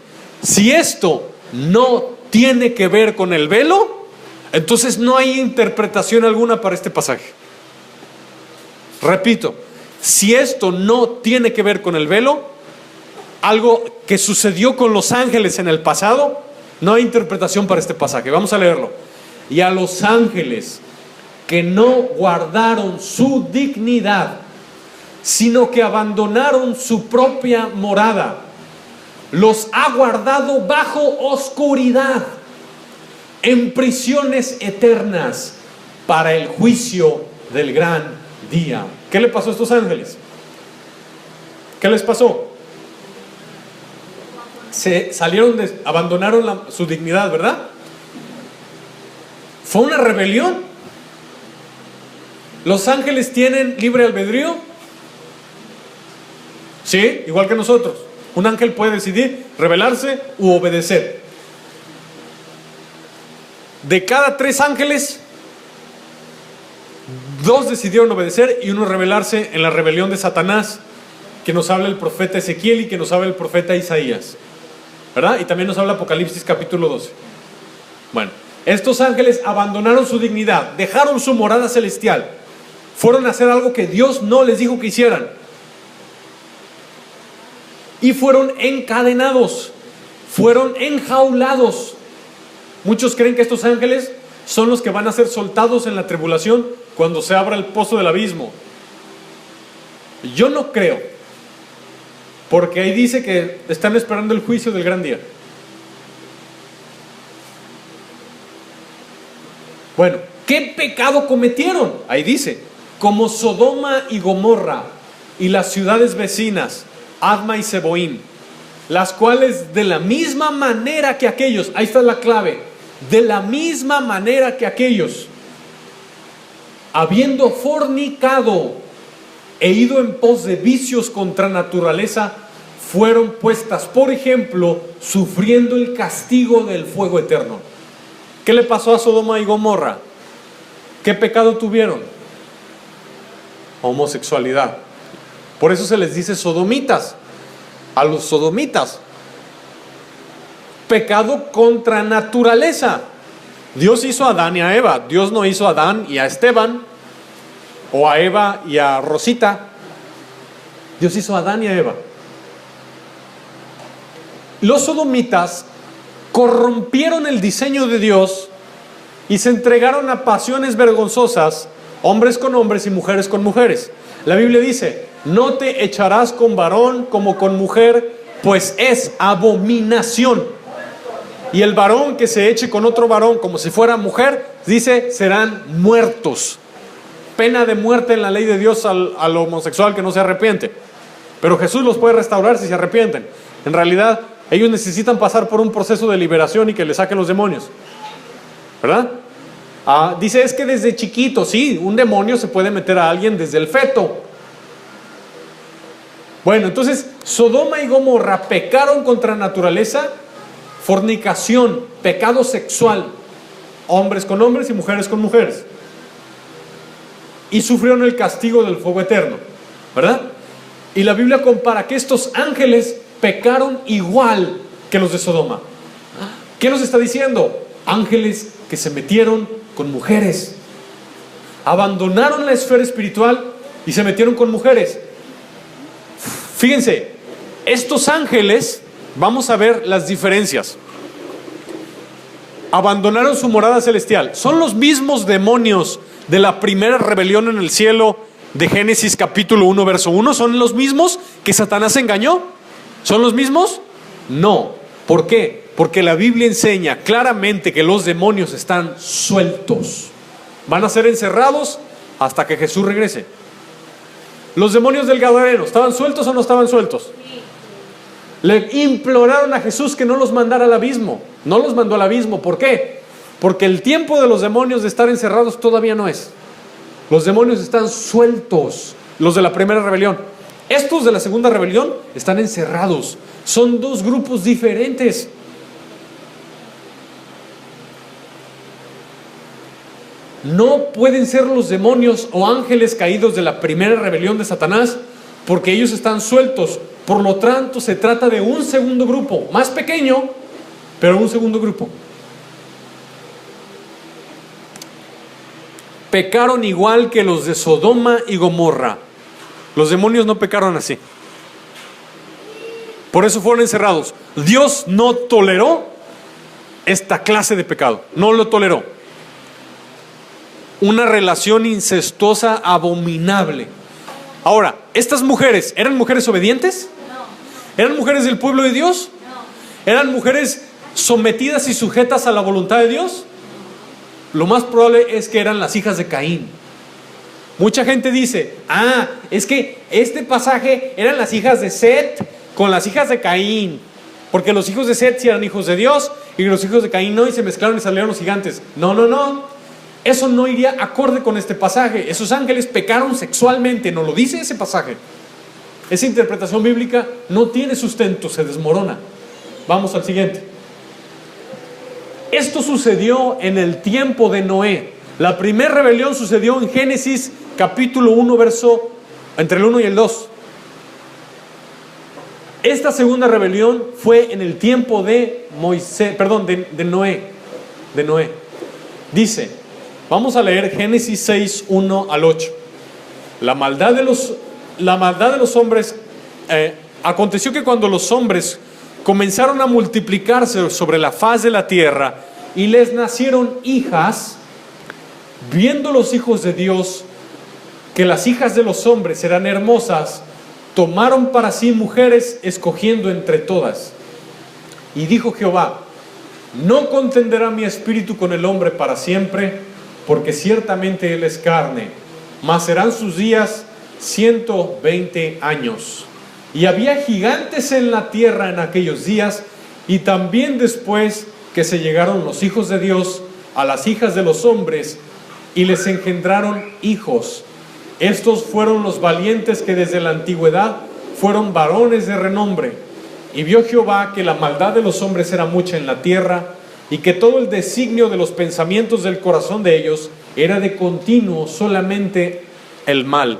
S1: si esto no tiene que ver con el velo, entonces no hay interpretación alguna para este pasaje. Repito, si esto no tiene que ver con el velo, algo que sucedió con los ángeles en el pasado, no hay interpretación para este pasaje. Vamos a leerlo. Y a los ángeles que no guardaron su dignidad, sino que abandonaron su propia morada, los ha guardado bajo oscuridad, en prisiones eternas, para el juicio del gran día. ¿Qué le pasó a estos ángeles? ¿Qué les pasó? Se salieron, abandonaron su dignidad, ¿verdad? Fue una rebelión. ¿Los ángeles tienen libre albedrío? Sí, igual que nosotros. Un ángel puede decidir rebelarse u obedecer. De cada 3 ángeles, 2 decidieron obedecer y 1 rebelarse en la rebelión de Satanás, que nos habla el profeta Ezequiel y que nos habla el profeta Isaías, ¿verdad? Y también nos habla Apocalipsis capítulo 12. Bueno, estos ángeles abandonaron su dignidad, dejaron su morada celestial, fueron a hacer algo que Dios no les dijo que hicieran. Y fueron encadenados, fueron enjaulados. Muchos creen que estos ángeles son los que van a ser soltados en la tribulación cuando se abra el pozo del abismo. Yo no creo, porque ahí dice que están esperando el juicio del gran día. Bueno, ¿qué pecado cometieron? Ahí dice, como Sodoma y Gomorra y las ciudades vecinas, Adma y Seboín, las cuales de la misma manera que aquellos, ahí está la clave, de la misma manera que aquellos, habiendo fornicado e ido en pos de vicios contra naturaleza, fueron puestas por ejemplo, sufriendo el castigo del fuego eterno. ¿Qué le pasó a Sodoma y Gomorra? ¿Qué pecado tuvieron? Homosexualidad. Por eso se les dice sodomitas, a los sodomitas. Pecado contra naturaleza. Dios hizo a Adán y a Eva. Dios no hizo a Adán y a Esteban, o a Eva y a Rosita. Dios hizo a Adán y a Eva. Los sodomitas corrompieron el diseño de Dios y se entregaron a pasiones vergonzosas, hombres con hombres y mujeres con mujeres. La Biblia dice, no te echarás con varón como con mujer, pues es abominación. Y el varón que se eche con otro varón como si fuera mujer, dice, serán muertos. Pena de muerte en la ley de Dios al homosexual que no se arrepiente. Pero Jesús los puede restaurar si se arrepienten. En realidad, ellos necesitan pasar por un proceso de liberación y que le saquen los demonios, ¿verdad? Dice, es que desde chiquito, sí, un demonio se puede meter a alguien desde el feto. Bueno, entonces, Sodoma y Gomorra pecaron contra naturaleza, fornicación, pecado sexual, hombres con hombres y mujeres con mujeres. Y sufrieron el castigo del fuego eterno, ¿verdad? Y la Biblia compara que estos ángeles pecaron igual que los de Sodoma. ¿Qué nos está diciendo? Ángeles que se metieron con mujeres, abandonaron la esfera espiritual y se metieron con mujeres. Fíjense, estos ángeles, vamos a ver las diferencias. Abandonaron su morada celestial. Son los mismos demonios de la primera rebelión en el cielo de Génesis capítulo 1 verso 1. ¿Son los mismos que Satanás engañó? ¿Son los mismos? No. ¿Por qué? Porque la Biblia enseña claramente que los demonios están sueltos. Van a ser encerrados hasta que Jesús regrese. Los demonios del Gadareno, ¿estaban sueltos o no estaban sueltos? Le imploraron a Jesús que no los mandara al abismo. No los mandó al abismo. ¿Por qué? Porque el tiempo de los demonios de estar encerrados todavía no es. Los demonios están sueltos, los de la primera rebelión. Estos de la segunda rebelión están encerrados. Son dos grupos diferentes. No pueden ser los demonios o ángeles caídos de la primera rebelión de Satanás, porque ellos están sueltos. Por lo tanto, se trata de un segundo grupo, más pequeño, pero un segundo grupo. Pecaron igual que los de Sodoma y Gomorra. Los demonios no pecaron así. Por eso fueron encerrados. Dios no toleró esta clase de pecado. No lo toleró. Una relación incestuosa abominable. Ahora, ¿estas mujeres eran mujeres obedientes? No. ¿Eran mujeres del pueblo de Dios? No. ¿Eran mujeres sometidas y sujetas a la voluntad de Dios? Lo más probable es que eran las hijas de Caín. Mucha gente dice, es que este pasaje eran las hijas de Set con las hijas de Caín, porque los hijos de Set sí eran hijos de Dios y los hijos de Caín no, y se mezclaron y salieron los gigantes. No. Eso no iría acorde con este pasaje. Esos ángeles pecaron sexualmente, no lo dice ese pasaje. Esa interpretación bíblica no tiene sustento, se desmorona. Vamos al siguiente. Esto sucedió en el tiempo de Noé. La primera rebelión sucedió en Génesis capítulo 1, verso entre el 1 y el 2. Esta segunda rebelión fue en el tiempo de Noé. De Noé. Dice, vamos a leer Génesis 6, 1 al 8. La maldad de los hombres, aconteció que cuando los hombres comenzaron a multiplicarse sobre la faz de la tierra y les nacieron hijas, viendo los hijos de Dios que las hijas de los hombres eran hermosas, tomaron para sí mujeres, escogiendo entre todas. Y dijo Jehová, no contenderá mi espíritu con el hombre para siempre, porque ciertamente él es carne, mas serán sus días 120 años. Y había gigantes en la tierra en aquellos días, y también después que se llegaron los hijos de Dios a las hijas de los hombres, y les engendraron hijos. Estos fueron los valientes que desde la antigüedad fueron varones de renombre. Y vio Jehová que la maldad de los hombres era mucha en la tierra, y que todo el designio de los pensamientos del corazón de ellos era de continuo solamente el mal.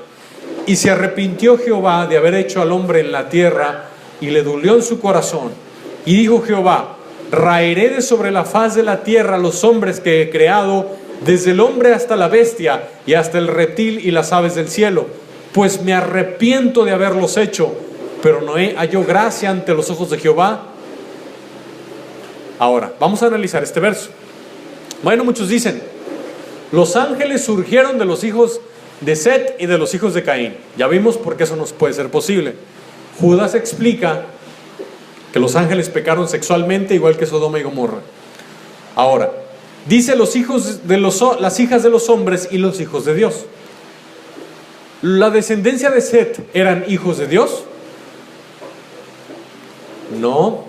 S1: Y se arrepintió Jehová de haber hecho al hombre en la tierra, y le dolió en su corazón. Y dijo Jehová, raeré de sobre la faz de la tierra los hombres que he creado, desde el hombre hasta la bestia, y hasta el reptil y las aves del cielo, pues me arrepiento de haberlos hecho. Pero Noé halló gracia ante los ojos de Jehová. Ahora, vamos a analizar este verso. Bueno, muchos dicen, los ángeles surgieron de los hijos de Set y de los hijos de Caín. Ya vimos por qué eso no puede ser posible. Judas explica que los ángeles pecaron sexualmente igual que Sodoma y Gomorra. Ahora, dice las hijas de los hombres y los hijos de Dios. ¿La descendencia de Set eran hijos de Dios? No,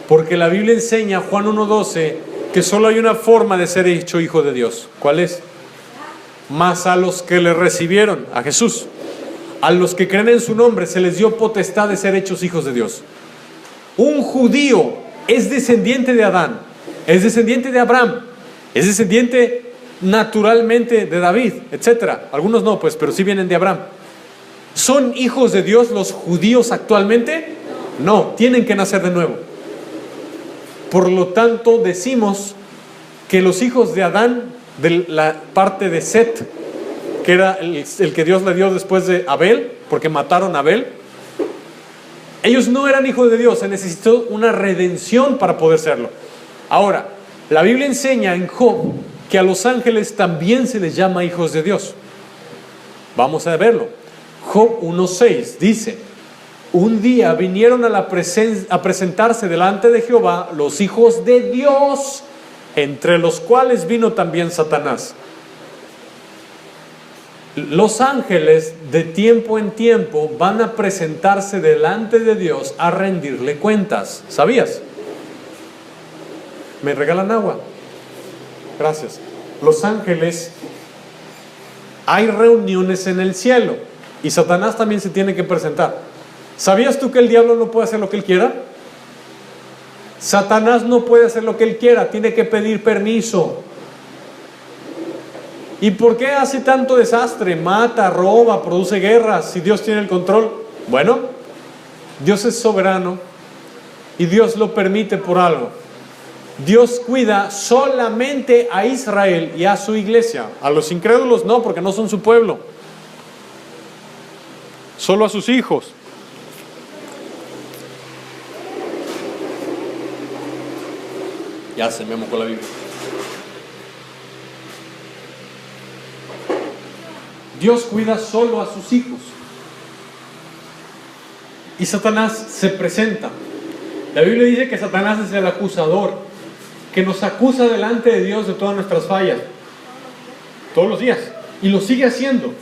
S1: porque la Biblia enseña, Juan 1:12, que solo hay una forma de ser hecho hijo de Dios. ¿Cuál es? Mas a los que le recibieron, a Jesús, a los que creen en su nombre, se les dio potestad de ser hechos hijos de Dios. Un judío es descendiente de Adán, es descendiente de Abraham, es descendiente naturalmente de David, etc. Algunos no, pues, pero sí vienen de Abraham. ¿Son hijos de Dios los judíos actualmente? No, tienen que nacer de nuevo. Por lo tanto, decimos que los hijos de Adán, de la parte de Set, que era el que Dios le dio después de Abel, porque mataron a Abel, ellos no eran hijos de Dios, se necesitó una redención para poder serlo. Ahora, la Biblia enseña en Job que a los ángeles también se les llama hijos de Dios. Vamos a verlo. Job 1:6 dice: un día vinieron a presentarse delante de Jehová los hijos de Dios, entre los cuales vino también Satanás. Los ángeles de tiempo en tiempo van a presentarse delante de Dios a rendirle cuentas. ¿Sabías? ¿Me regalan agua? Gracias. Los ángeles, hay reuniones en el cielo y Satanás también se tiene que presentar. ¿Sabías tú que el diablo no puede hacer lo que él quiera? Satanás no puede hacer lo que él quiera, tiene que pedir permiso. ¿Y por qué hace tanto desastre? Mata, roba, produce guerras, si Dios tiene el control. Bueno, Dios es soberano y Dios lo permite por algo. Dios cuida solamente a Israel y a su iglesia. A los incrédulos no, porque no son su pueblo. Solo a sus hijos. Ya se me mojó la Biblia. Dios cuida solo a sus hijos. Y Satanás se presenta. La Biblia dice que Satanás es el acusador, que nos acusa delante de Dios de todas nuestras fallas. Todos los días. Y lo sigue haciendo.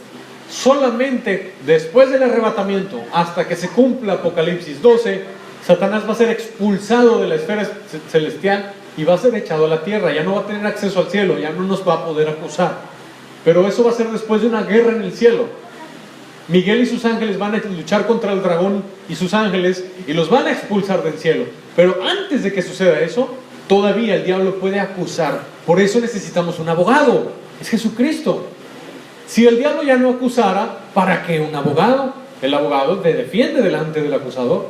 S1: Solamente después del arrebatamiento, hasta que se cumpla Apocalipsis 12, Satanás va a ser expulsado de la esfera celestial y va a ser echado a la tierra. Ya no va a tener acceso al cielo, ya no nos va a poder acusar. Pero eso va a ser después de una guerra en el cielo. Miguel y sus ángeles van a luchar contra el dragón y sus ángeles y los van a expulsar del cielo. Pero antes de que suceda eso, todavía el diablo puede acusar. Por eso necesitamos un abogado. Es Jesucristo. Si el diablo ya no acusara, ¿para qué un abogado? El abogado te defiende delante del acusador.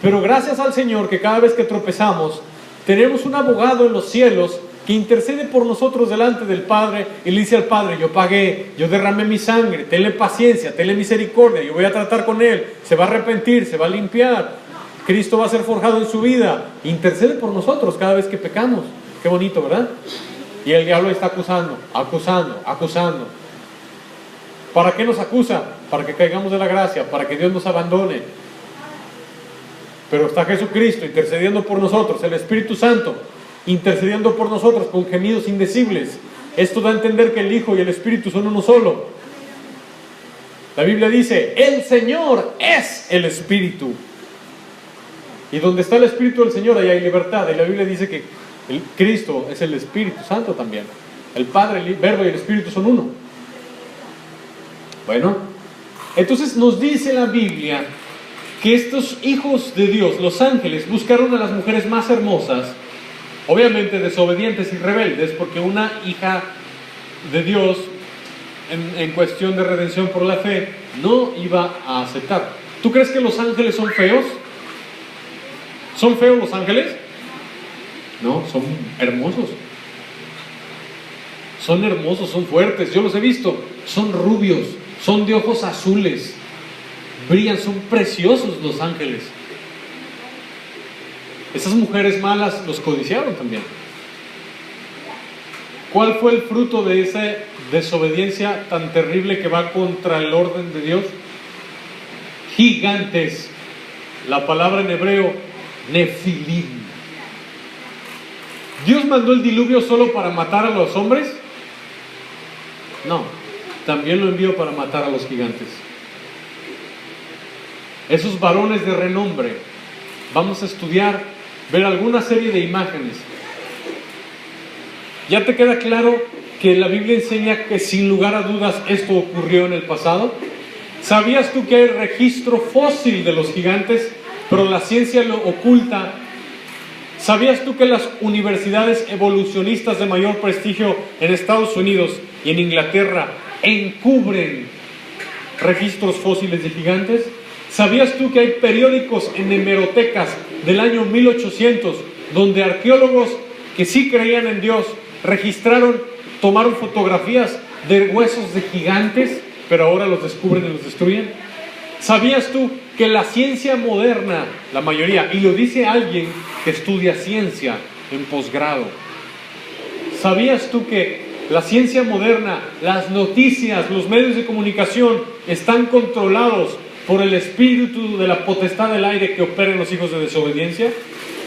S1: Pero gracias al Señor que cada vez que tropezamos, tenemos un abogado en los cielos que intercede por nosotros delante del Padre y le dice al Padre: yo pagué, yo derramé mi sangre, tenle paciencia, tenle misericordia, yo voy a tratar con él, se va a arrepentir, se va a limpiar, Cristo va a ser forjado en su vida. Intercede por nosotros cada vez que pecamos. Qué bonito, ¿verdad? Y el diablo está acusando. ¿Para qué nos acusa? Para que caigamos de la gracia, para que Dios nos abandone. Pero está Jesucristo intercediendo por nosotros, el Espíritu Santo intercediendo por nosotros con gemidos indecibles. Esto da a entender que el Hijo y el Espíritu son uno solo. La Biblia dice: el Señor es el Espíritu. Y donde está el Espíritu del Señor, ahí hay libertad. Y la Biblia dice que el Cristo es el Espíritu Santo también. El Padre, el Verbo y el Espíritu son uno. Bueno, entonces nos dice la Biblia que estos hijos de Dios, los ángeles, buscaron a las mujeres más hermosas, obviamente desobedientes y rebeldes, porque una hija de Dios en cuestión de redención por la fe no iba a aceptar. ¿Tú crees que los ángeles son feos? ¿Son feos los ángeles? No, son hermosos. Son hermosos, son fuertes, yo los he visto. Son rubios, son de ojos azules, brillan, son preciosos los ángeles. Esas mujeres malas los codiciaron también. ¿Cuál fue el fruto de esa desobediencia tan terrible que va contra el orden de Dios? Gigantes. La palabra en hebreo, Nefilim. ¿Dios mandó el diluvio solo para matar a los hombres? No, también lo envió para matar a los gigantes. Esos varones de renombre. Vamos a estudiar, ver alguna serie de imágenes. ¿Ya te queda claro que la Biblia enseña que sin lugar a dudas esto ocurrió en el pasado? ¿Sabías tú que hay registro fósil de los gigantes, pero la ciencia lo oculta? ¿Sabías tú que las universidades evolucionistas de mayor prestigio en Estados Unidos y en Inglaterra encubren registros fósiles de gigantes? ¿Sabías tú que hay periódicos en hemerotecas del año 1800 donde arqueólogos que sí creían en Dios tomaron fotografías de huesos de gigantes, pero ahora los descubren y los destruyen? ¿Sabías tú que la ciencia moderna, la mayoría, y lo dice alguien que estudia ciencia en posgrado, ¿sabías tú que la ciencia moderna, las noticias, los medios de comunicación están controlados por el espíritu de la potestad del aire que opera en los hijos de desobediencia?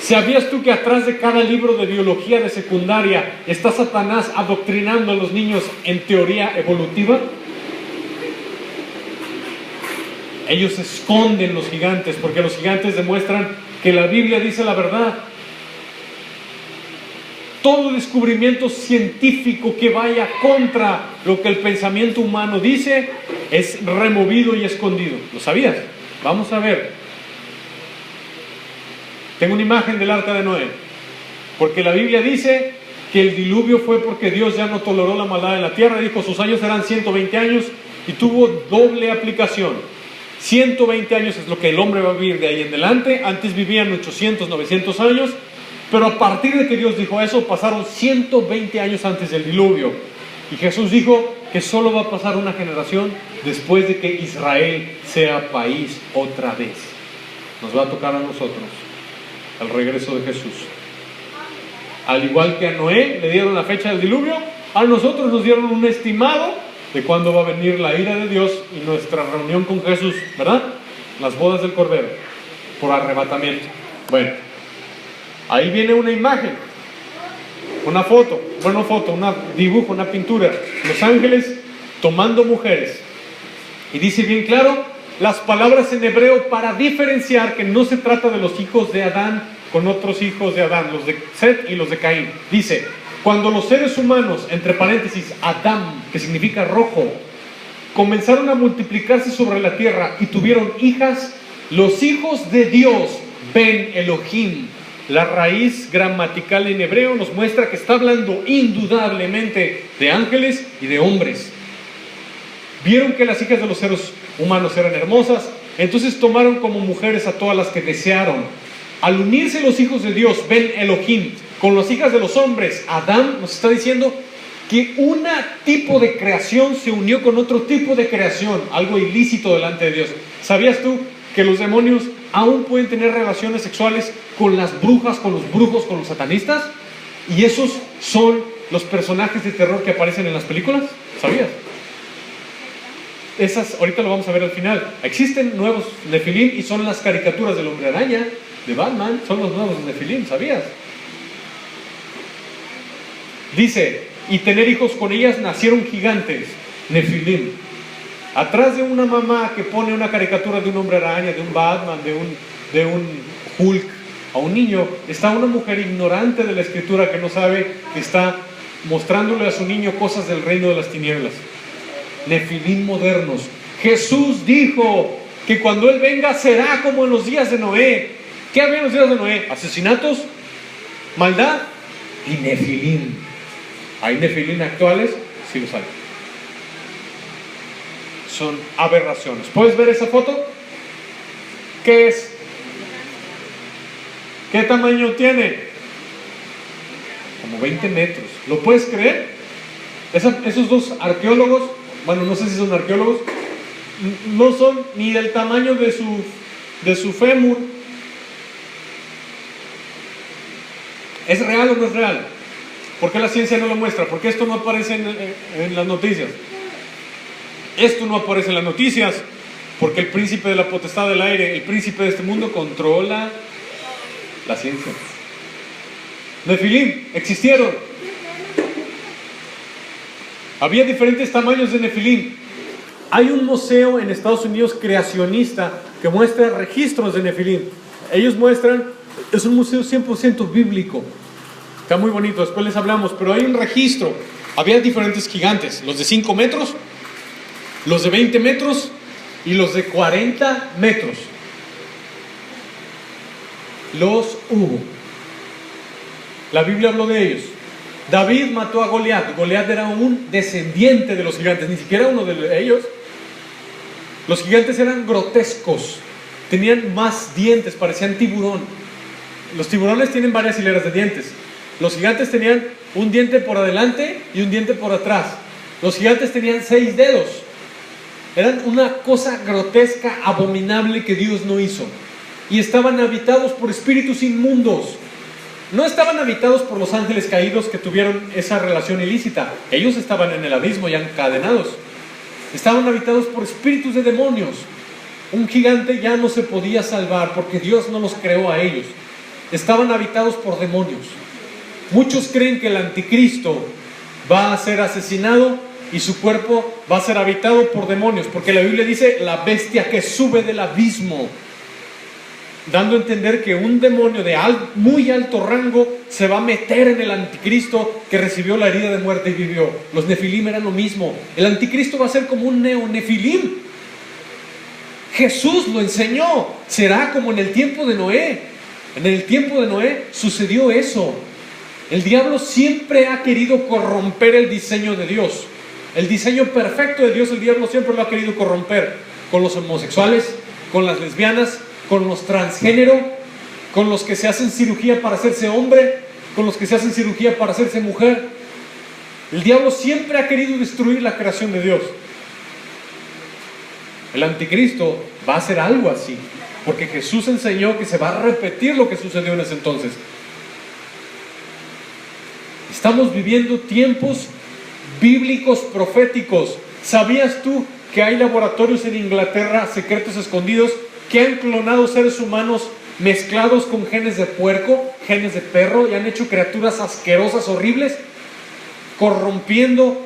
S1: ¿Sabías tú que atrás de cada libro de biología de secundaria está Satanás adoctrinando a los niños en teoría evolutiva? Ellos esconden los gigantes porque los gigantes demuestran que la Biblia dice la verdad. Todo descubrimiento científico que vaya contra lo que el pensamiento humano dice es removido y escondido. ¿Lo sabías? Vamos a ver. Tengo una imagen del arca de Noé. Porque la Biblia dice que el diluvio fue porque Dios ya no toleró la maldad en la tierra. Dijo, sus años serán 120 años y tuvo doble aplicación. 120 años es lo que el hombre va a vivir de ahí en adelante. Antes vivían 800, 900 años. Pero a partir de que Dios dijo eso, pasaron 120 años antes del diluvio. Y Jesús dijo que solo va a pasar una generación después de que Israel sea país otra vez. Nos va a tocar a nosotros, al regreso de Jesús. Al igual que a Noé le dieron la fecha del diluvio, a nosotros nos dieron un estimado de cuándo va a venir la ira de Dios y nuestra reunión con Jesús, ¿verdad? Las bodas del Cordero, por arrebatamiento. Bueno, ahí viene una imagen, una foto, un dibujo, una pintura. Los ángeles tomando mujeres. Y dice bien claro las palabras en hebreo para diferenciar que no se trata de los hijos de Adán con otros hijos de Adán, los de Set y los de Caín. Dice, cuando los seres humanos, entre paréntesis, Adán, que significa rojo, comenzaron a multiplicarse sobre la tierra y tuvieron hijas, los hijos de Dios, Ben Elohim. La raíz gramatical en hebreo nos muestra que está hablando indudablemente de ángeles y de hombres. Vieron que las hijas de los seres humanos eran hermosas, entonces tomaron como mujeres a todas las que desearon. Al unirse los hijos de Dios, Ben Elohim, con las hijas de los hombres, Adán, nos está diciendo que un tipo de creación se unió con otro tipo de creación, algo ilícito delante de Dios. ¿Sabías tú que los demonios aún pueden tener relaciones sexuales con las brujas, con los brujos, con los satanistas? Y esos son los personajes de terror que aparecen en las películas. ¿Sabías? Ahorita lo vamos a ver al final. Existen nuevos Nefilim y son las caricaturas del Hombre Araña, de Batman, son los nuevos Nefilim, ¿sabías? Dice, y tener hijos con ellas nacieron gigantes, Nefilim. Atrás de una mamá que pone una caricatura de un Hombre Araña, de un Batman, de un Hulk a un niño, está una mujer ignorante de la escritura que no sabe, que está mostrándole a su niño cosas del reino de las tinieblas. Nefilim modernos. Jesús dijo que cuando Él venga será como en los días de Noé. ¿Qué había en los días de Noé? Asesinatos, maldad y Nefilim. ¿Hay Nefilim actuales? Sí los hay. Son aberraciones. ¿Puedes ver esa foto? ¿Qué es? ¿Qué tamaño tiene? Como 20 metros. ¿Lo puedes creer? Esos dos arqueólogos, bueno, no sé si son arqueólogos, no son ni del tamaño de su fémur. ¿Es real o no es real? ¿Por qué la ciencia no lo muestra? ¿Por qué esto no aparece en las noticias? Esto no aparece en las noticias porque el príncipe de la potestad del aire, el príncipe de este mundo, controla la ciencia. Nefilim existieron. Había diferentes tamaños de Nefilim. Hay un museo en Estados Unidos creacionista que muestra registros de Nefilim. Ellos muestran, es un museo 100% bíblico. Está muy bonito, después les hablamos, pero hay un registro. Había diferentes gigantes, los de 5 metros, los de 20 metros y los de 40 metros. Los hubo. La Biblia habló de ellos. David mató a Goliat. Goliat era un descendiente de los gigantes, ni siquiera uno de ellos. Los gigantes eran grotescos, tenían más dientes, parecían tiburón. Los tiburones tienen varias hileras de dientes. Los gigantes tenían un diente por adelante y un diente por atrás. Los gigantes tenían 6 dedos. Eran una cosa grotesca, abominable que Dios no hizo. Y estaban habitados por espíritus inmundos. No estaban habitados por los ángeles caídos que tuvieron esa relación ilícita. Ellos estaban en el abismo y encadenados. Estaban habitados por espíritus de demonios. Un gigante ya no se podía salvar porque Dios no los creó a ellos. Estaban habitados por demonios. Muchos creen que el anticristo va a ser asesinado y su cuerpo va a ser habitado por demonios, porque la Biblia dice la bestia que sube del abismo, dando a entender que un demonio de muy alto rango se va a meter en el anticristo que recibió la herida de muerte y vivió. Los nefilim eran lo mismo. El anticristo va a ser como un neonefilim. Jesús lo enseñó. Será como en el tiempo de Noé. En el tiempo de Noé sucedió eso. El diablo siempre ha querido corromper el diseño de Dios. El diseño perfecto de Dios, el diablo siempre lo ha querido corromper. Con los homosexuales, con las lesbianas, con los transgénero, con los que se hacen cirugía para hacerse hombre, con los que se hacen cirugía para hacerse mujer. El diablo siempre ha querido destruir la creación de Dios. El anticristo va a hacer algo así, porque Jesús enseñó que se va a repetir lo que sucedió en ese entonces. Estamos viviendo tiempos bíblicos proféticos. ¿Sabías tú que hay laboratorios en Inglaterra, secretos escondidos, que han clonado seres humanos mezclados con genes de puerco, genes de perro, y han hecho criaturas asquerosas, horribles, corrompiendo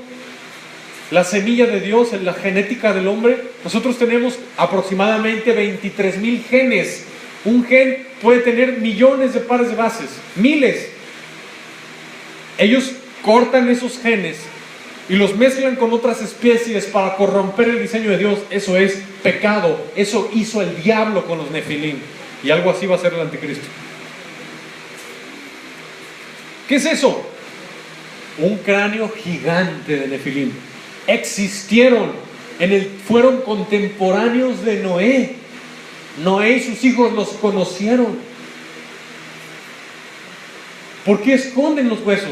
S1: la semilla de Dios en la genética del hombre? Nosotros tenemos aproximadamente 23,000 genes. Un gen puede tener millones de pares de bases, miles. Ellos cortan esos genes y los mezclan con otras especies para corromper el diseño de Dios. Eso es pecado. Eso hizo el diablo con los nefilim, y algo así va a ser el anticristo. ¿Qué es eso? Un cráneo gigante de nefilim. Existieron, fueron contemporáneos de Noé. Noé y sus hijos los conocieron. ¿Por qué esconden los huesos?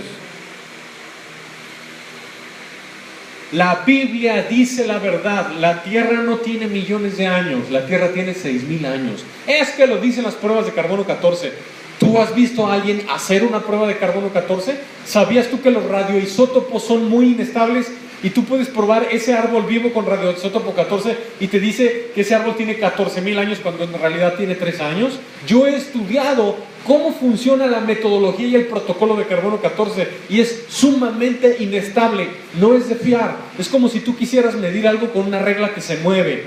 S1: La Biblia dice la verdad. La tierra no tiene millones de años, la tierra tiene 6,000 años. Es que lo dicen las pruebas de carbono 14. ¿Tú has visto a alguien hacer una prueba de carbono 14? ¿Sabías tú que los radioisótopos son muy inestables? Y tú puedes probar ese árbol vivo con radioisótopo 14 y te dice que ese árbol tiene 14,000 años cuando en realidad tiene 3 años. Yo he estudiado cómo funciona la metodología y el protocolo de carbono 14 y es sumamente inestable, no es de fiar. Es como si tú quisieras medir algo con una regla que se mueve.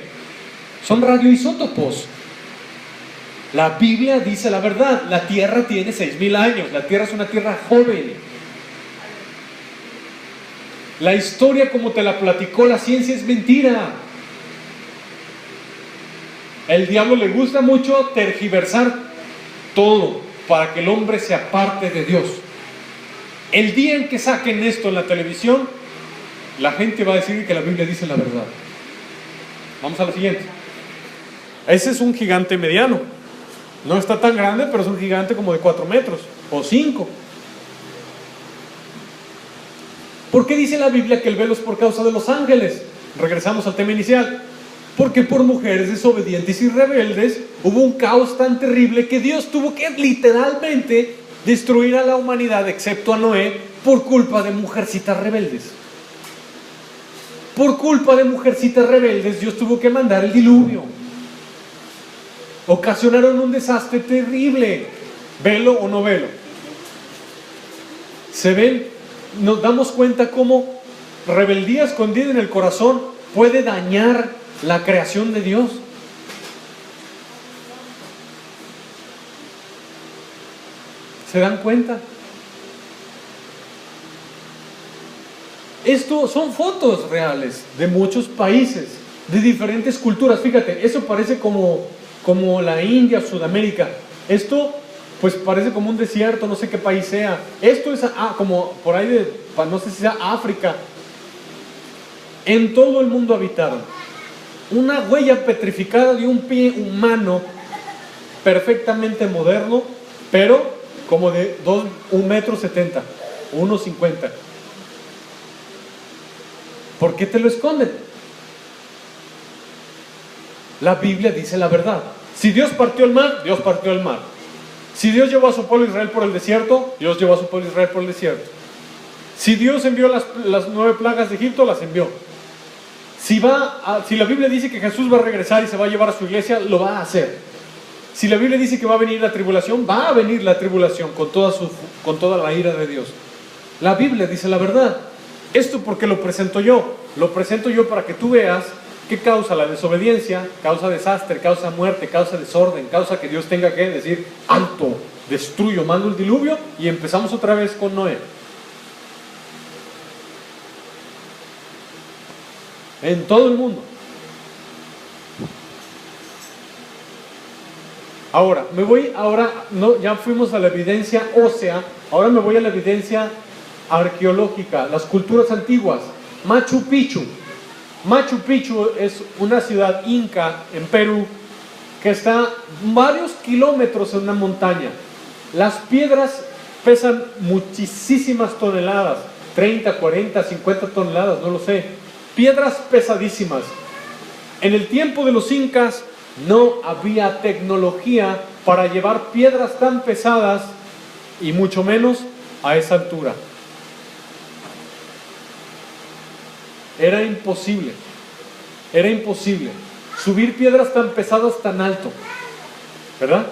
S1: Son radioisótopos. La Biblia dice la verdad. La tierra tiene 6,000 años. La tierra es una tierra joven. La historia como te la platicó la ciencia es mentira. El diablo le gusta mucho tergiversar todo para que el hombre se aparte de Dios. El día en que saquen esto en la televisión, la gente va a decir que la Biblia dice la verdad. Vamos a la siguiente. Ese es un gigante mediano. No está tan grande, pero es un gigante como de 4 metros o 5. ¿Por qué dice la Biblia que el velo es por causa de los ángeles? Regresamos al tema inicial. Porque por mujeres desobedientes y rebeldes hubo un caos tan terrible que Dios tuvo que literalmente destruir a la humanidad, excepto a Noé, por culpa de mujercitas rebeldes. Por culpa de mujercitas rebeldes, Dios tuvo que mandar el diluvio. Ocasionaron un desastre terrible. ¿Velo o no velo? Nos damos cuenta cómo rebeldía escondida en el corazón puede dañar la creación de Dios. ¿Se dan cuenta? Esto son fotos reales de muchos países, de diferentes culturas. Fíjate, eso parece como la India, Sudamérica. Esto pues parece como un desierto, no sé qué país sea. Esto es como por ahí no sé si sea África. En todo el mundo habitaron. Una huella petrificada de un pie humano perfectamente moderno, pero como de 1,70 m, 1,50 m. ¿Por qué te lo esconden? La Biblia dice la verdad. Si Dios partió el mar, Dios partió el mar. Si Dios llevó a su pueblo Israel por el desierto, Dios llevó a su pueblo Israel por el desierto. Si Dios envió las 9 plagas de Egipto, las envió. Si la Biblia dice que Jesús va a regresar y se va a llevar a su iglesia, lo va a hacer. Si la Biblia dice que va a venir la tribulación, va a venir la tribulación con toda la ira de Dios. La Biblia dice la verdad. Esto porque lo presento yo. Lo presento yo para que tú veas qué causa la desobediencia, causa desastre, causa muerte, causa desorden, causa que Dios tenga que decir, alto, destruyo, mando el diluvio y empezamos otra vez con Noé. En todo el mundo. Ahora, ya fuimos a la evidencia ósea, ahora me voy a la evidencia arqueológica, las culturas antiguas. Machu Picchu. Machu Picchu es una ciudad inca en Perú que está varios kilómetros en una montaña. Las piedras pesan muchísimas toneladas, 30, 40, 50 toneladas, no lo sé. Piedras pesadísimas. En el tiempo de los incas no había tecnología para llevar piedras tan pesadas y mucho menos a esa altura. Era imposible subir piedras tan pesadas tan alto, ¿verdad?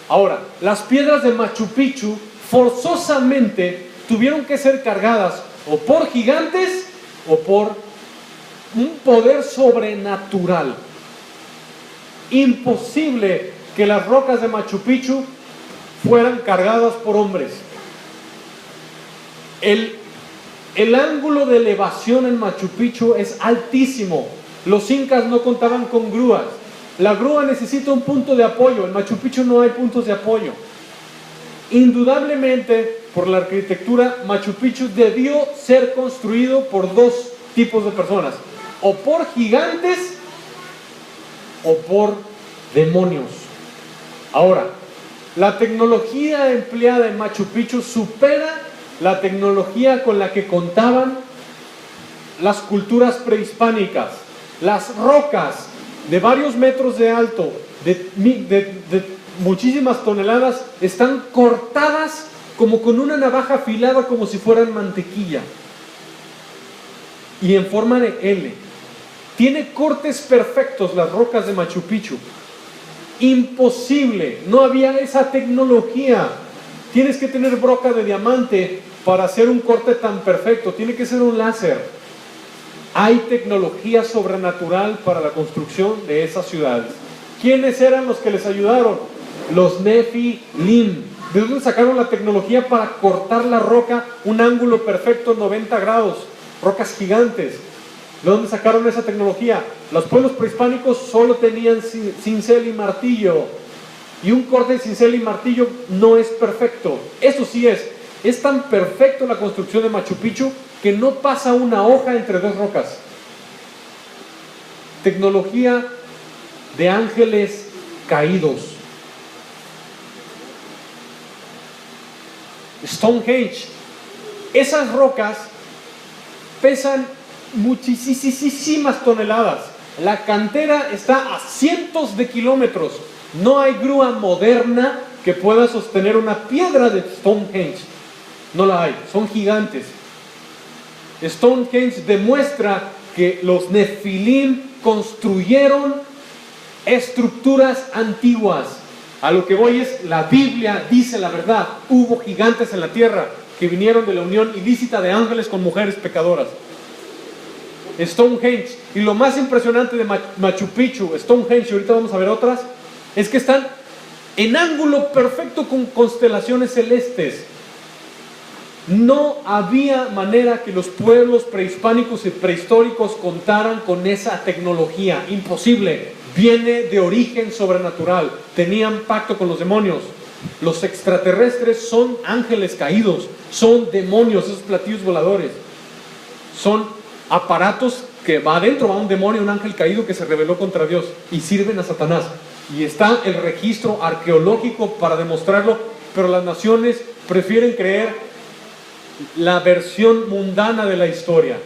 S1: Ahora, las piedras de Machu Picchu forzosamente tuvieron que ser cargadas o por gigantes o por un poder sobrenatural. Imposible que las rocas de Machu Picchu fueran cargadas por hombres. El ángulo de elevación en Machu Picchu es altísimo. Los incas no contaban con grúas. La grúa necesita un punto de apoyo. En Machu Picchu no hay puntos de apoyo. Indudablemente, por la arquitectura, Machu Picchu debió ser construido por dos tipos de personas. O por gigantes o por demonios. Ahora, la tecnología empleada en Machu Picchu supera la tecnología con la que contaban las culturas prehispánicas. Las rocas de varios metros de alto, de muchísimas toneladas, están cortadas como con una navaja afilada, como si fueran mantequilla, y en forma de L. Tiene cortes perfectos las rocas de Machu Picchu. Imposible, no había esa tecnología. Tienes que tener broca de diamante para hacer un corte tan perfecto. Tiene que ser un láser. Hay tecnología sobrenatural para la construcción de esas ciudades. ¿Quiénes eran los que les ayudaron? Los Nefilim. ¿De dónde sacaron la tecnología para cortar la roca un ángulo perfecto, 90 grados? Rocas gigantes. ¿De dónde sacaron esa tecnología? Los pueblos prehispánicos solo tenían cincel y martillo. Y un corte de cincel y martillo no es perfecto. Eso sí es tan perfecto la construcción de Machu Picchu que no pasa una hoja entre dos rocas. Tecnología de ángeles caídos. Stonehenge. Esas rocas pesan muchísimas toneladas. La cantera está a cientos de kilómetros. No hay grúa moderna que pueda sostener una piedra de Stonehenge. No la hay, son gigantes. Stonehenge demuestra que los Nefilim construyeron estructuras antiguas. A lo que voy es, la Biblia dice la verdad. Hubo gigantes en la tierra que vinieron de la unión ilícita de ángeles con mujeres pecadoras. Stonehenge, y lo más impresionante de Machu Picchu, Stonehenge, y ahorita vamos a ver otras, es que están en ángulo perfecto con constelaciones celestes. No había manera que los pueblos prehispánicos y prehistóricos contaran con esa tecnología. Imposible. Viene de origen sobrenatural. Tenían pacto con los demonios. Los extraterrestres son ángeles caídos, son demonios, esos platillos voladores. Son aparatos que va adentro, va un demonio, un ángel caído que se rebeló contra Dios y sirven a Satanás. Y está el registro arqueológico para demostrarlo, pero las naciones prefieren creer la versión mundana de la historia.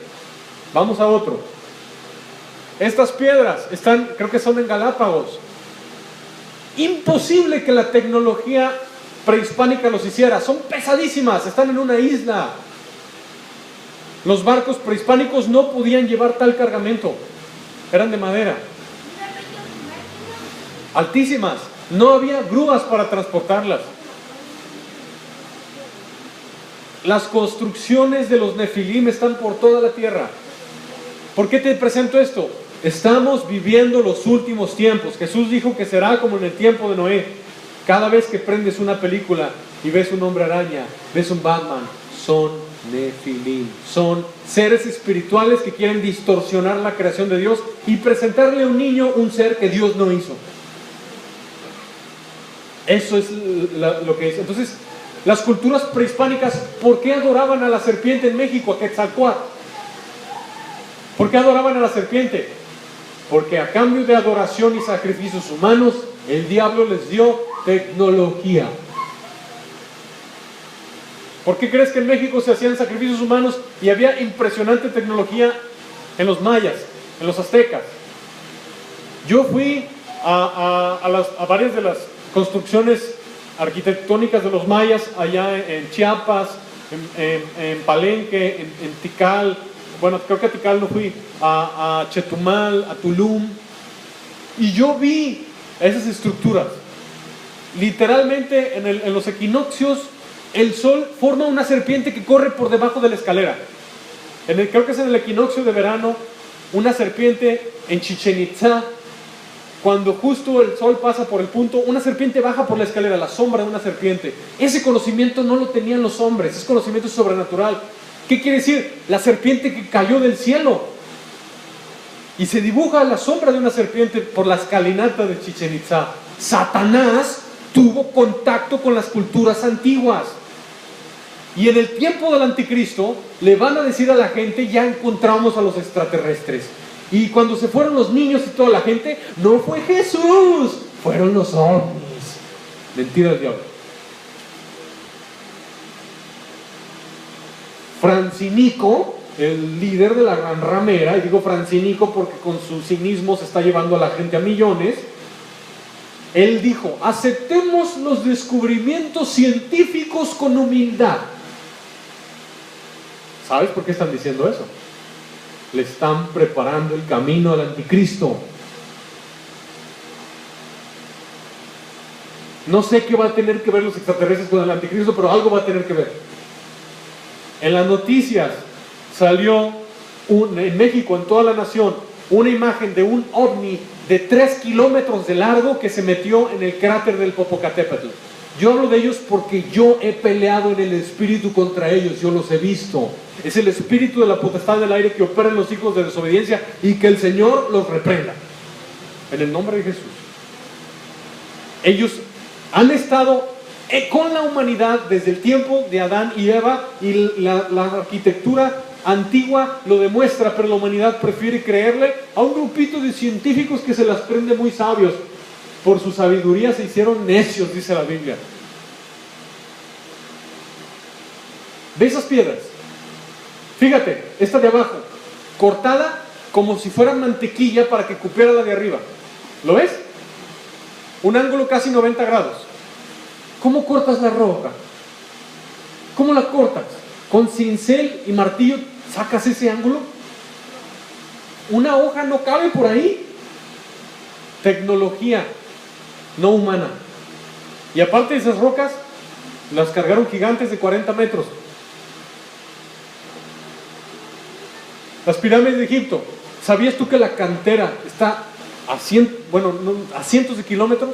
S1: Vamos a otro. Estas piedras están, creo que son en Galápagos. Imposible que la tecnología prehispánica los hiciera. Son pesadísimas, están en una isla. Los barcos prehispánicos no podían llevar tal cargamento. Eran de madera. Altísimas. No había grúas para transportarlas. Las construcciones de los Nefilim están por toda la tierra. ¿Por qué te presento esto? Estamos viviendo los últimos tiempos. Jesús dijo que será como en el tiempo de Noé. Cada vez que prendes una película y ves un hombre araña, ves un Batman, son Nefilim. Son seres espirituales que quieren distorsionar la creación de Dios y presentarle a un niño un ser que Dios no hizo. Eso es lo que es. Entonces, las culturas prehispánicas, ¿por qué adoraban a la serpiente en México, a Quetzalcóatl? ¿Por qué adoraban a la serpiente? Porque a cambio de adoración y sacrificios humanos, el diablo les dio tecnología. ¿Por qué crees que en México se hacían sacrificios humanos y había impresionante tecnología en los mayas, en los aztecas? Yo fui a varias de las construcciones arquitectónicas de los mayas allá en Chiapas, en Palenque, en Tikal. Bueno, creo que a Tikal no fui, a Chetumal, a Tulum. Y yo vi esas estructuras. Literalmente en los equinoccios, el sol forma una serpiente que corre por debajo de la escalera. Creo que es en el equinoccio de verano, una serpiente en Chichén Itzá. Cuando justo el sol pasa por el punto, una serpiente baja por la escalera, la sombra de una serpiente. Ese conocimiento no lo tenían los hombres, es conocimiento sobrenatural. ¿Qué quiere decir? La serpiente que cayó del cielo. Y se dibuja la sombra de una serpiente por la escalinata de Chichén Itzá. Satanás tuvo contacto con las culturas antiguas. Y en el tiempo del anticristo le van a decir a la gente, ya encontramos a los extraterrestres. Y cuando se fueron los niños y toda la gente, no fue Jesús, fueron los ovnis. Mentira del diablo. Francinico, el líder de la gran ramera, y digo Francinico porque con su cinismo se está llevando a la gente a millones, él dijo, aceptemos los descubrimientos científicos con humildad. ¿Sabes por qué están diciendo eso? Le están preparando el camino al anticristo. No sé qué va a tener que ver los extraterrestres con el anticristo, pero algo va a tener que ver. En las noticias salió en México, en toda la nación, una imagen de un ovni de 3 kilómetros de largo que se metió en el cráter del Popocatépetl. Yo hablo de ellos porque yo he peleado en el espíritu contra ellos, yo los he visto. Es el espíritu de la potestad del aire que opera en los hijos de desobediencia y que el Señor los reprenda. En el nombre de Jesús. Ellos han estado con la humanidad desde el tiempo de Adán y Eva, y la arquitectura antigua lo demuestra, pero la humanidad prefiere creerle a un grupito de científicos que se las prende muy sabios. Por su sabiduría se hicieron necios, dice la Biblia. ¿Ve esas piedras? Fíjate, esta de abajo, cortada como si fuera mantequilla para que cupiera la de arriba. ¿Lo ves? Un ángulo casi 90 grados. ¿Cómo cortas la roca? ¿Cómo la cortas? ¿Con cincel y martillo sacas ese ángulo? Una hoja no cabe por ahí. Tecnología no humana. Y aparte de esas rocas, las cargaron gigantes de 40 metros. Las pirámides de Egipto. ¿Sabías tú que la cantera está a cientos de kilómetros?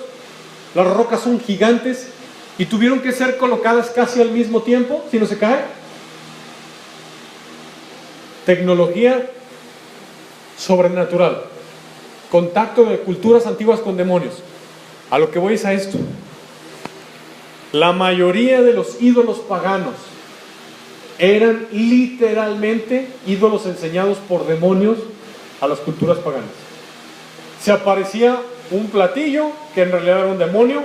S1: Las rocas son gigantes y tuvieron que ser colocadas casi al mismo tiempo, si no se cae. Tecnología sobrenatural. Contacto de culturas antiguas con demonios. A lo que voy es a esto. La mayoría de los ídolos paganos eran literalmente ídolos enseñados por demonios a las culturas paganas. Se aparecía un platillo que en realidad era un demonio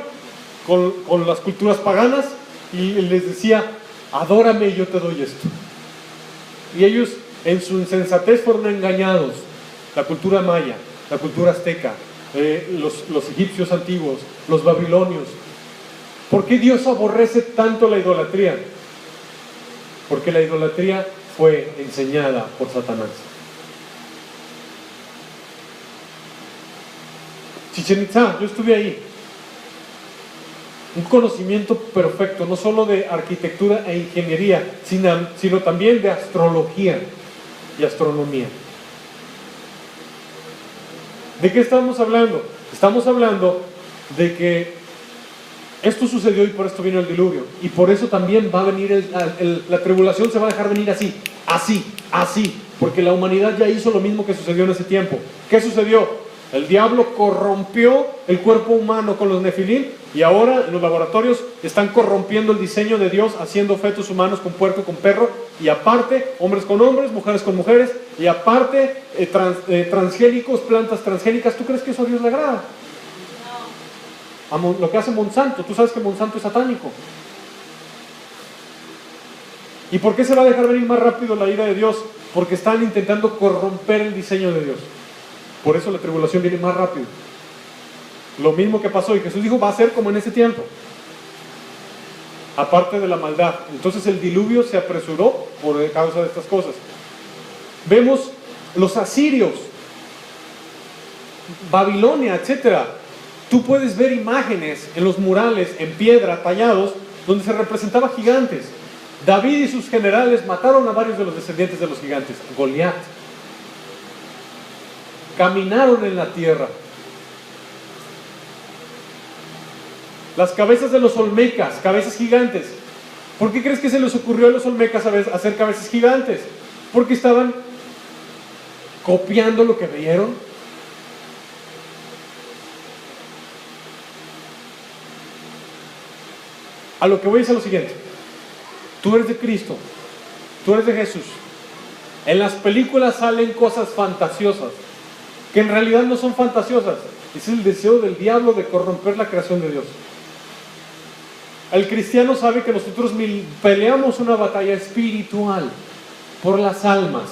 S1: con las culturas paganas y les decía, adórame y yo te doy esto. Y ellos en su insensatez fueron engañados. La cultura maya, la cultura azteca, los egipcios antiguos, los babilonios. ¿Por qué Dios aborrece tanto la idolatría? Porque la idolatría fue enseñada por Satanás. Chichén Itzá, yo estuve ahí. un conocimiento perfecto, no solo de arquitectura e ingeniería, sino también de astrología y astronomía. ¿De qué estamos hablando? Estamos hablando de que esto sucedió y por esto vino el diluvio. Y por eso también va a venir la tribulación, se va a dejar venir así. Porque la humanidad ya hizo lo mismo que sucedió en ese tiempo. ¿Qué sucedió? El diablo corrompió el cuerpo humano con los nefilim y ahora en los laboratorios están corrompiendo el diseño de Dios, haciendo fetos humanos con puerco, con perro, y aparte hombres con hombres, mujeres con mujeres, y aparte transgénicos, plantas transgénicas. ¿Tú crees que eso a Dios le agrada? Lo que hace Monsanto, tú sabes que Monsanto es satánico. ¿Y por qué se va a dejar venir más rápido la ira de Dios? Porque están intentando corromper el diseño de Dios. Por eso la tribulación viene más rápido. Lo mismo que pasó, y Jesús dijo, va a ser como en ese tiempo. Aparte de la maldad. Entonces el diluvio se apresuró por causa de estas cosas. Vemos los asirios, Babilonia, etcétera. Tú puedes ver imágenes en los murales, en piedra, tallados, donde se representaban gigantes. David y sus generales mataron a varios de los descendientes de los gigantes. Goliat. Caminaron en la tierra. Las cabezas de los olmecas, cabezas gigantes. ¿Por qué crees que se les ocurrió a los olmecas hacer cabezas gigantes? Porque estaban copiando lo que vieron. A lo que voy es a lo siguiente. Tú eres de Cristo, tú eres de Jesús. En las películas salen cosas fantasiosas, que en realidad no son fantasiosas. Es el deseo del diablo de corromper la creación de Dios. El cristiano sabe que nosotros peleamos una batalla espiritual por las almas.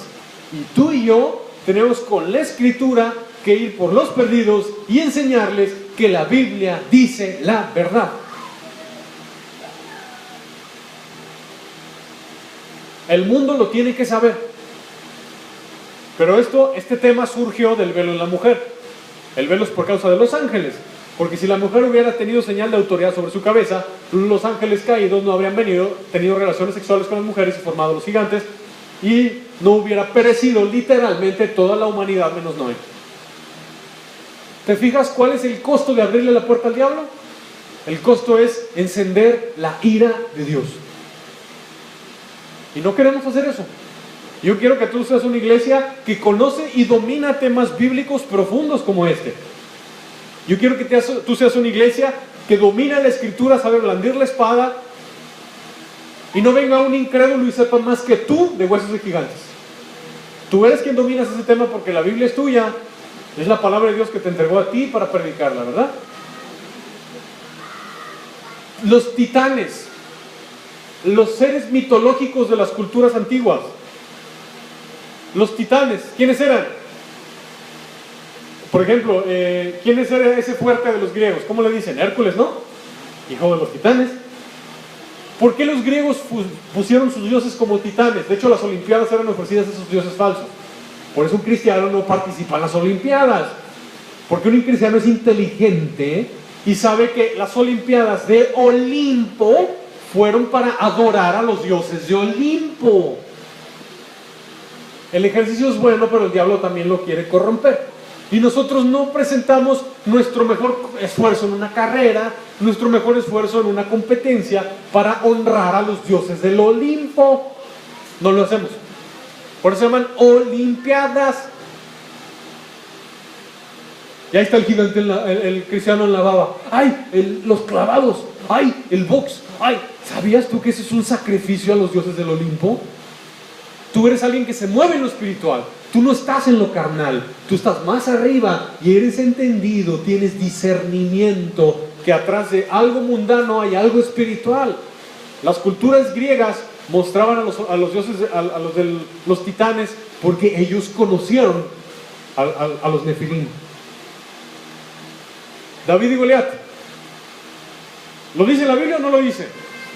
S1: Y tú y yo tenemos con la Escritura que ir por los perdidos y enseñarles que la Biblia dice la verdad. El mundo lo tiene que saber. Pero este tema surgió del velo en la mujer. El velo es por causa de los ángeles. Porque si la mujer hubiera tenido señal de autoridad sobre su cabeza, los ángeles caídos no habrían tenido relaciones sexuales con las mujeres y formado los gigantes, y no hubiera perecido literalmente toda la humanidad menos Noé. ¿Te fijas cuál es el costo de abrirle la puerta al diablo? El costo es encender la ira de Dios. Y no queremos hacer eso. Yo quiero que tú seas una iglesia que conoce y domina temas bíblicos profundos como este. Yo quiero que tú seas una iglesia que domina la Escritura, sabe blandir la espada, y no venga un incrédulo y sepa más que tú de huesos de gigantes. Tú eres quien dominas ese tema porque la Biblia es tuya. Es la palabra de Dios que te entregó a ti para predicarla, ¿verdad? Los titanes, los seres mitológicos de las culturas antiguas. Los titanes, ¿quiénes eran? Por ejemplo, ¿quién era ese fuerte de los griegos? ¿Cómo le dicen? Hércules, ¿no? Hijo de los titanes. ¿Por qué los griegos pusieron sus dioses como titanes? De hecho, las olimpiadas eran ofrecidas a esos dioses falsos. Por eso un cristiano no participa en las olimpiadas. Porque un cristiano es inteligente y sabe que las olimpiadas de Olimpo fueron para adorar a los dioses de Olimpo. El ejercicio es bueno, pero el diablo también lo quiere corromper. Y nosotros no presentamos nuestro mejor esfuerzo en una carrera, nuestro mejor esfuerzo en una competencia para honrar a los dioses del Olimpo. No lo hacemos. Por eso se llaman olimpiadas. Y ahí está el gigante, el cristiano en la baba. ¡Ay! Los clavados. ¡Ay! El box. ¡Ay! ¿Sabías tú que ese es un sacrificio a los dioses del Olimpo? Tú eres alguien que se mueve en lo espiritual. Tú no estás en lo carnal. Tú estás más arriba y eres entendido, tienes discernimiento, que atrás de algo mundano hay algo espiritual. Las culturas griegas mostraban a los dioses, los titanes, porque ellos conocieron a los nefilim. David y Goliat. ¿Lo dice la Biblia o no lo dice?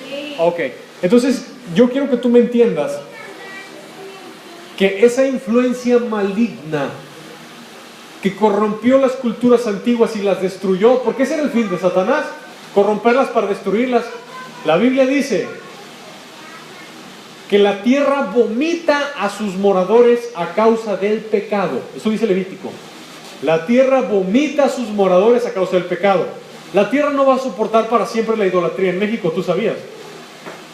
S1: Sí. Ok. Entonces, yo quiero que tú me entiendas que esa influencia maligna que corrompió las culturas antiguas y las destruyó, porque ese era el fin de Satanás, corromperlas para destruirlas. La Biblia dice que la tierra vomita a sus moradores a causa del pecado. Eso dice Levítico. La tierra vomita a sus moradores a causa del pecado. La tierra no va a soportar para siempre la idolatría en México, ¿tú sabías?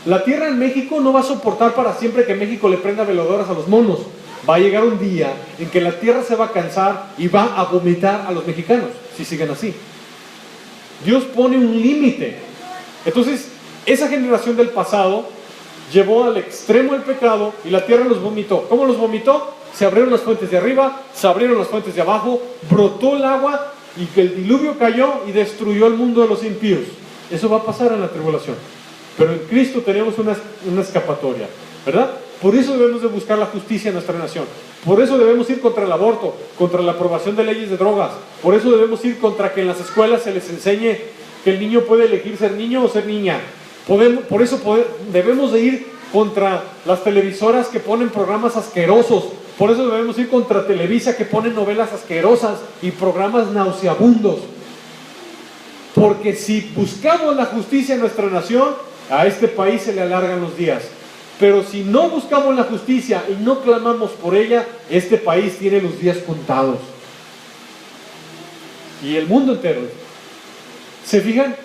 S1: La tierra en México no va a soportar para siempre que México le prenda veladoras a los monos. Va a llegar un día en que la tierra se va a cansar y va a vomitar a los mexicanos, si siguen así. Dios pone un límite. Entonces, esa generación del pasado llevó al extremo el pecado y la tierra los vomitó. ¿Cómo los vomitó? Se abrieron las fuentes de arriba, se abrieron las fuentes de abajo, brotó el agua y que el diluvio cayó y destruyó el mundo de los impíos. Eso va a pasar en la tribulación. Pero en Cristo tenemos una escapatoria, ¿verdad? Por eso debemos de buscar la justicia en nuestra nación. Por eso debemos ir contra el aborto, contra la aprobación de leyes de drogas. Por eso debemos ir contra que en las escuelas se les enseñe que el niño puede elegir ser niño o ser niña. Por eso debemos de ir contra las televisoras que ponen programas asquerosos. Por eso debemos ir contra Televisa que pone novelas asquerosas y programas nauseabundos. Porque si buscamos la justicia en nuestra nación, a este país se le alargan los días. Pero si no buscamos la justicia y no clamamos por ella, este país tiene los días contados. Y el mundo entero. ¿Se fijan?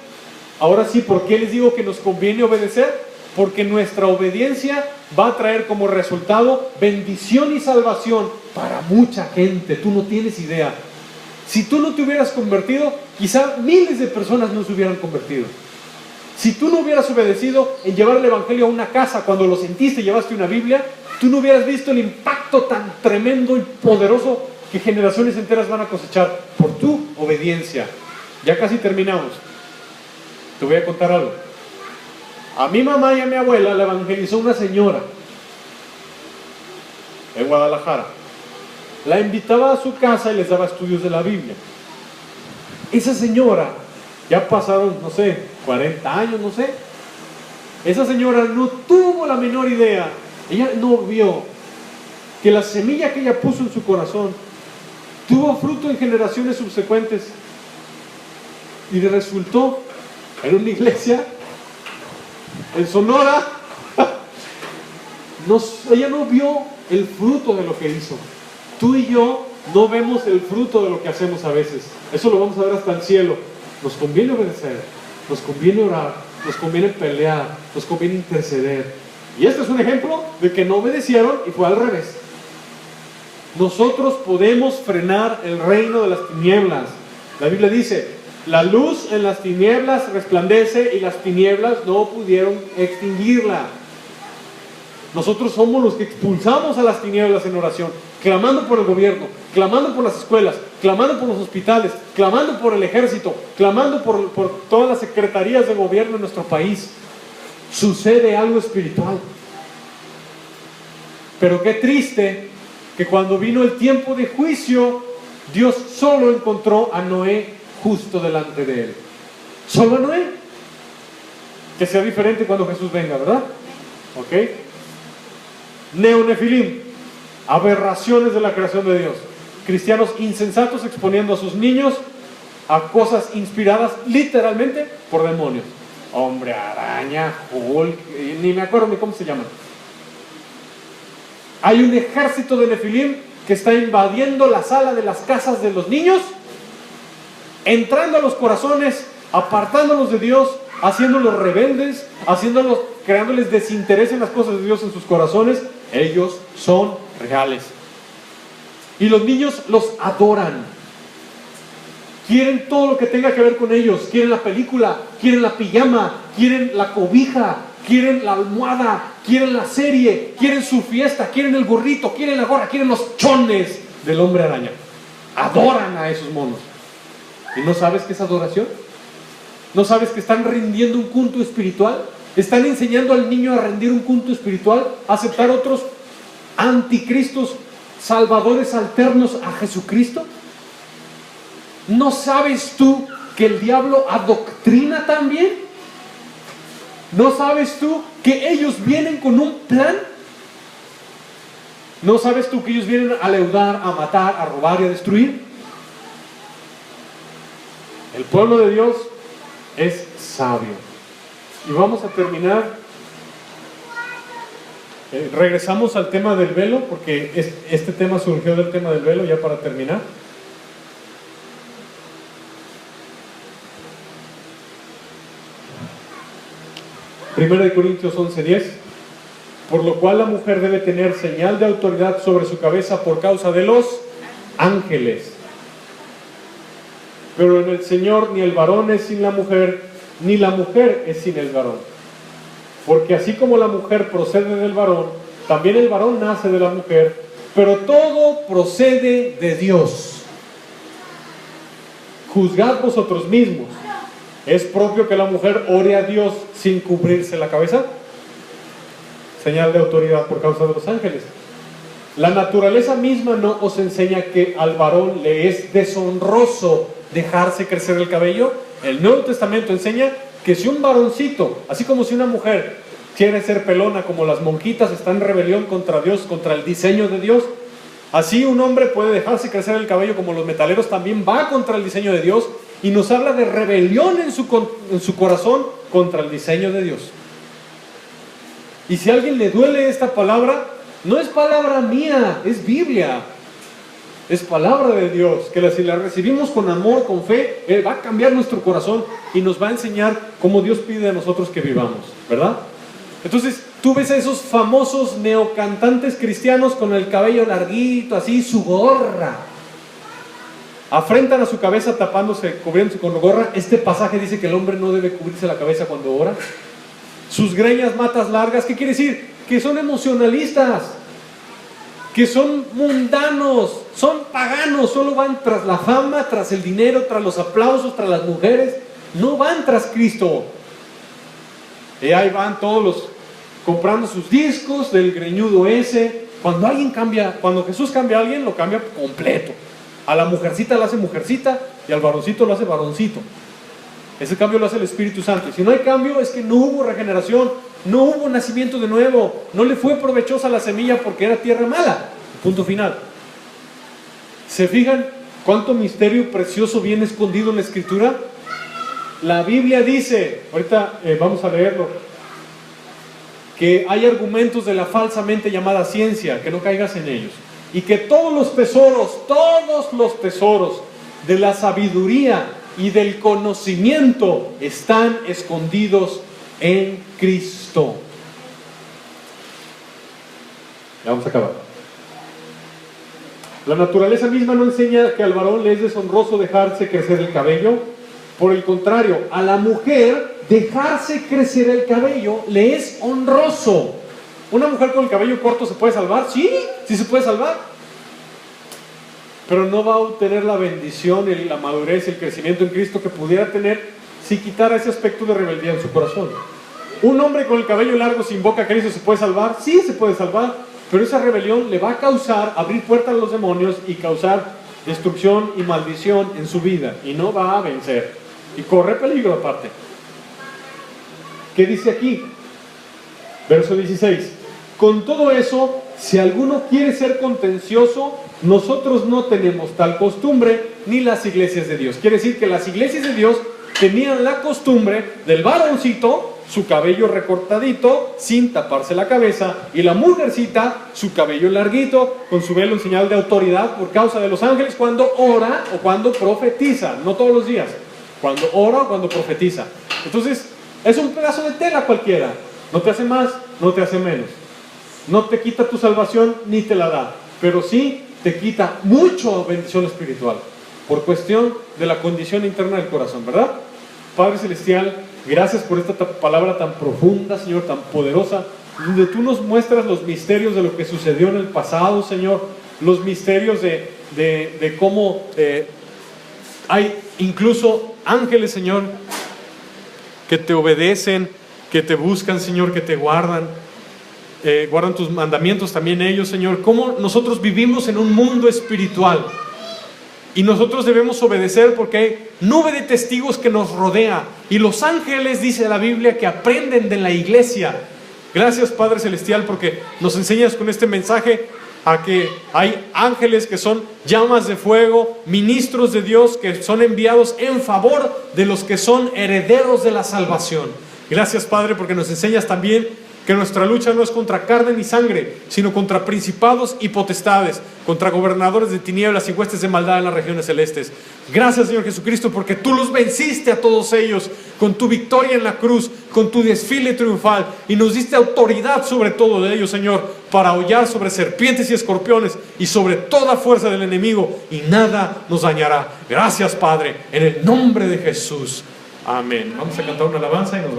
S1: Ahora sí, ¿por qué les digo que nos conviene obedecer? Porque nuestra obediencia va a traer como resultado bendición y salvación para mucha gente. Tú no tienes idea. Si tú no te hubieras convertido, quizá miles de personas no se hubieran convertido. Si tú no hubieras obedecido en llevar el evangelio a una casa, cuando lo sentiste y llevaste una Biblia, tú no hubieras visto el impacto tan tremendo y poderoso que generaciones enteras van a cosechar por tu obediencia. Ya casi terminamos. Te voy a contar algo. A mi mamá y a mi abuela la evangelizó una señora en Guadalajara. La invitaba a su casa y les daba estudios de la Biblia. Esa señora, ya pasaron, no sé, 40 años, no sé. Esa señora no tuvo la menor idea. Ella no vio que la semilla que ella puso en su corazón tuvo fruto en generaciones subsecuentes. Y le resultó en una iglesia en Sonora. Ella no vio el fruto de lo que hizo. Tú y yo no vemos el fruto de lo que hacemos a veces. Eso lo vamos a ver hasta el cielo. Nos conviene obedecer, nos conviene orar, nos conviene pelear, nos conviene interceder. Y este es un ejemplo de que no obedecieron y fue al revés. Nosotros podemos frenar el reino de las tinieblas. La Biblia dice: la luz en las tinieblas resplandece y las tinieblas no pudieron extinguirla. Nosotros somos los que expulsamos a las tinieblas en oración, clamando por el gobierno, clamando por las escuelas, clamando por los hospitales, clamando por el ejército, clamando por todas las secretarías de gobierno en nuestro país. Sucede algo espiritual. Pero qué triste que cuando vino el tiempo de juicio, Dios solo encontró a Noé justo delante de él. Solo a Noé. Que sea diferente cuando Jesús venga, ¿verdad? ¿Ok? Neonefilim, aberraciones de la creación de Dios. Cristianos insensatos exponiendo a sus niños a cosas inspiradas literalmente por demonios. Hombre araña, Hulk, ni me acuerdo ni cómo se llaman. Hay un ejército de Nefilim que está invadiendo la sala de las casas de los niños, entrando a los corazones, apartándolos de Dios, haciéndolos rebeldes, creándoles desinterés en las cosas de Dios en sus corazones. Ellos son reales. Y los niños los adoran. Quieren todo lo que tenga que ver con ellos. Quieren la película, quieren la pijama, quieren la cobija, quieren la almohada, quieren la serie, quieren su fiesta, quieren el gorrito, quieren la gorra, quieren los chones del hombre araña. Adoran a esos monos. ¿Y no sabes qué es adoración? ¿No sabes que están rindiendo un culto espiritual? ¿Están enseñando al niño a rendir un culto espiritual? ¿A aceptar otros anticristos, salvadores alternos a Jesucristo? ¿No sabes tú que el diablo adoctrina también? ¿No sabes tú que ellos vienen con un plan? ¿No sabes tú que ellos vienen a leudar, a matar, a robar y a destruir? El pueblo de Dios es sabio. Y vamos a terminar. Regresamos al tema del velo, porque este tema surgió del tema del velo, ya para terminar. Primera de Corintios 11:10. Por lo cual la mujer debe tener señal de autoridad sobre su cabeza por causa de los ángeles. Pero en el Señor ni el varón es sin la mujer, ni la mujer es sin el varón. Porque así como la mujer procede del varón, también el varón nace de la mujer, pero todo procede de Dios. Juzgad vosotros mismos. ¿Es propio que la mujer ore a Dios sin cubrirse la cabeza? Señal de autoridad por causa de los ángeles. La naturaleza misma no os enseña que al varón le es deshonroso dejarse crecer el cabello. El Nuevo Testamento enseña que si un varoncito, así como si una mujer quiere ser pelona como las monjitas, está en rebelión contra Dios, contra el diseño de Dios, así un hombre puede dejarse crecer el cabello como los metaleros, también va contra el diseño de Dios y nos habla de rebelión en su corazón contra el diseño de Dios. Y si a alguien le duele esta palabra, no es palabra mía, es Biblia. Es palabra de Dios, que si la recibimos con amor, con fe, va a cambiar nuestro corazón y nos va a enseñar cómo Dios pide de nosotros que vivamos, ¿verdad? Entonces, tú ves a esos famosos neocantantes cristianos con el cabello larguito, así, su gorra. Afrentan a su cabeza tapándose, cubriéndose con gorra. Este pasaje dice que el hombre no debe cubrirse la cabeza cuando ora. Sus greñas matas largas, ¿qué quiere decir? Que son emocionalistas, que son mundanos, son paganos, solo van tras la fama, tras el dinero, tras los aplausos, tras las mujeres, no van tras Cristo. Y ahí van todos los comprando sus discos del greñudo ese. Cuando Jesús cambia a alguien, lo cambia completo. A la mujercita la hace mujercita y al varoncito lo hace varoncito. Ese cambio lo hace el Espíritu Santo. Si no hay cambio, es que no hubo regeneración, no hubo nacimiento de nuevo, no le fue provechosa la semilla porque era tierra mala. Punto final. ¿Se fijan cuánto misterio precioso viene escondido en la Escritura? La Biblia dice, ahorita vamos a leerlo, que hay argumentos de la falsamente llamada ciencia, que no caigas en ellos, y que todos los tesoros de la sabiduría y del conocimiento están escondidos en Cristo. Ya vamos a acabar. La naturaleza misma no enseña que al varón le es deshonroso dejarse crecer el cabello. Por el contrario, a la mujer dejarse crecer el cabello le es honroso. ¿Una mujer con el cabello corto se puede salvar? Sí, sí se puede salvar. Pero no va a obtener la bendición, la madurez, el crecimiento en Cristo que pudiera tener si quitara ese aspecto de rebeldía en su corazón. ¿Un hombre con el cabello largo sin boca a Cristo se puede salvar? Sí, se puede salvar, pero esa rebelión le va a causar abrir puertas a los demonios y causar destrucción y maldición en su vida, y no va a vencer, y corre peligro aparte. ¿Qué dice aquí? Verso 16. Con todo eso, si alguno quiere ser contencioso, nosotros no tenemos tal costumbre, ni las iglesias de Dios. Quiere decir que las iglesias de Dios tenían la costumbre del varoncito, su cabello recortadito, sin taparse la cabeza, y la mujercita, su cabello larguito, con su velo en señal de autoridad por causa de los ángeles, cuando ora o cuando profetiza, no todos los días, cuando ora o cuando profetiza. Entonces, es un pedazo de tela cualquiera, no te hace más, no te hace menos. No te quita tu salvación ni te la da, pero sí te quita mucho bendición espiritual por cuestión de la condición interna del corazón, ¿verdad? Padre Celestial, gracias por esta palabra tan profunda, Señor, tan poderosa, donde tú nos muestras los misterios de lo que sucedió en el pasado, Señor, los misterios de cómo hay incluso ángeles, Señor, que te obedecen, que te buscan, Señor, que te guardan tus mandamientos también ellos, Señor. Cómo nosotros vivimos en un mundo espiritual y nosotros debemos obedecer porque hay nube de testigos que nos rodea, y los ángeles, dice la Biblia, que aprenden de la iglesia. Gracias, Padre Celestial, porque nos enseñas con este mensaje a que hay ángeles que son llamas de fuego, ministros de Dios que son enviados en favor de los que son herederos de la salvación. Gracias, Padre, porque nos enseñas también que nuestra lucha no es contra carne ni sangre, sino contra principados y potestades, contra gobernadores de tinieblas y huestes de maldad en las regiones celestes. Gracias, Señor Jesucristo, porque tú los venciste a todos ellos con tu victoria en la cruz, con tu desfile triunfal, y nos diste autoridad sobre todo de ellos, Señor, para hollar sobre serpientes y escorpiones y sobre toda fuerza del enemigo, y nada nos dañará. Gracias, Padre, en el nombre de Jesús. Amén. Vamos a cantar una alabanza y nos vamos.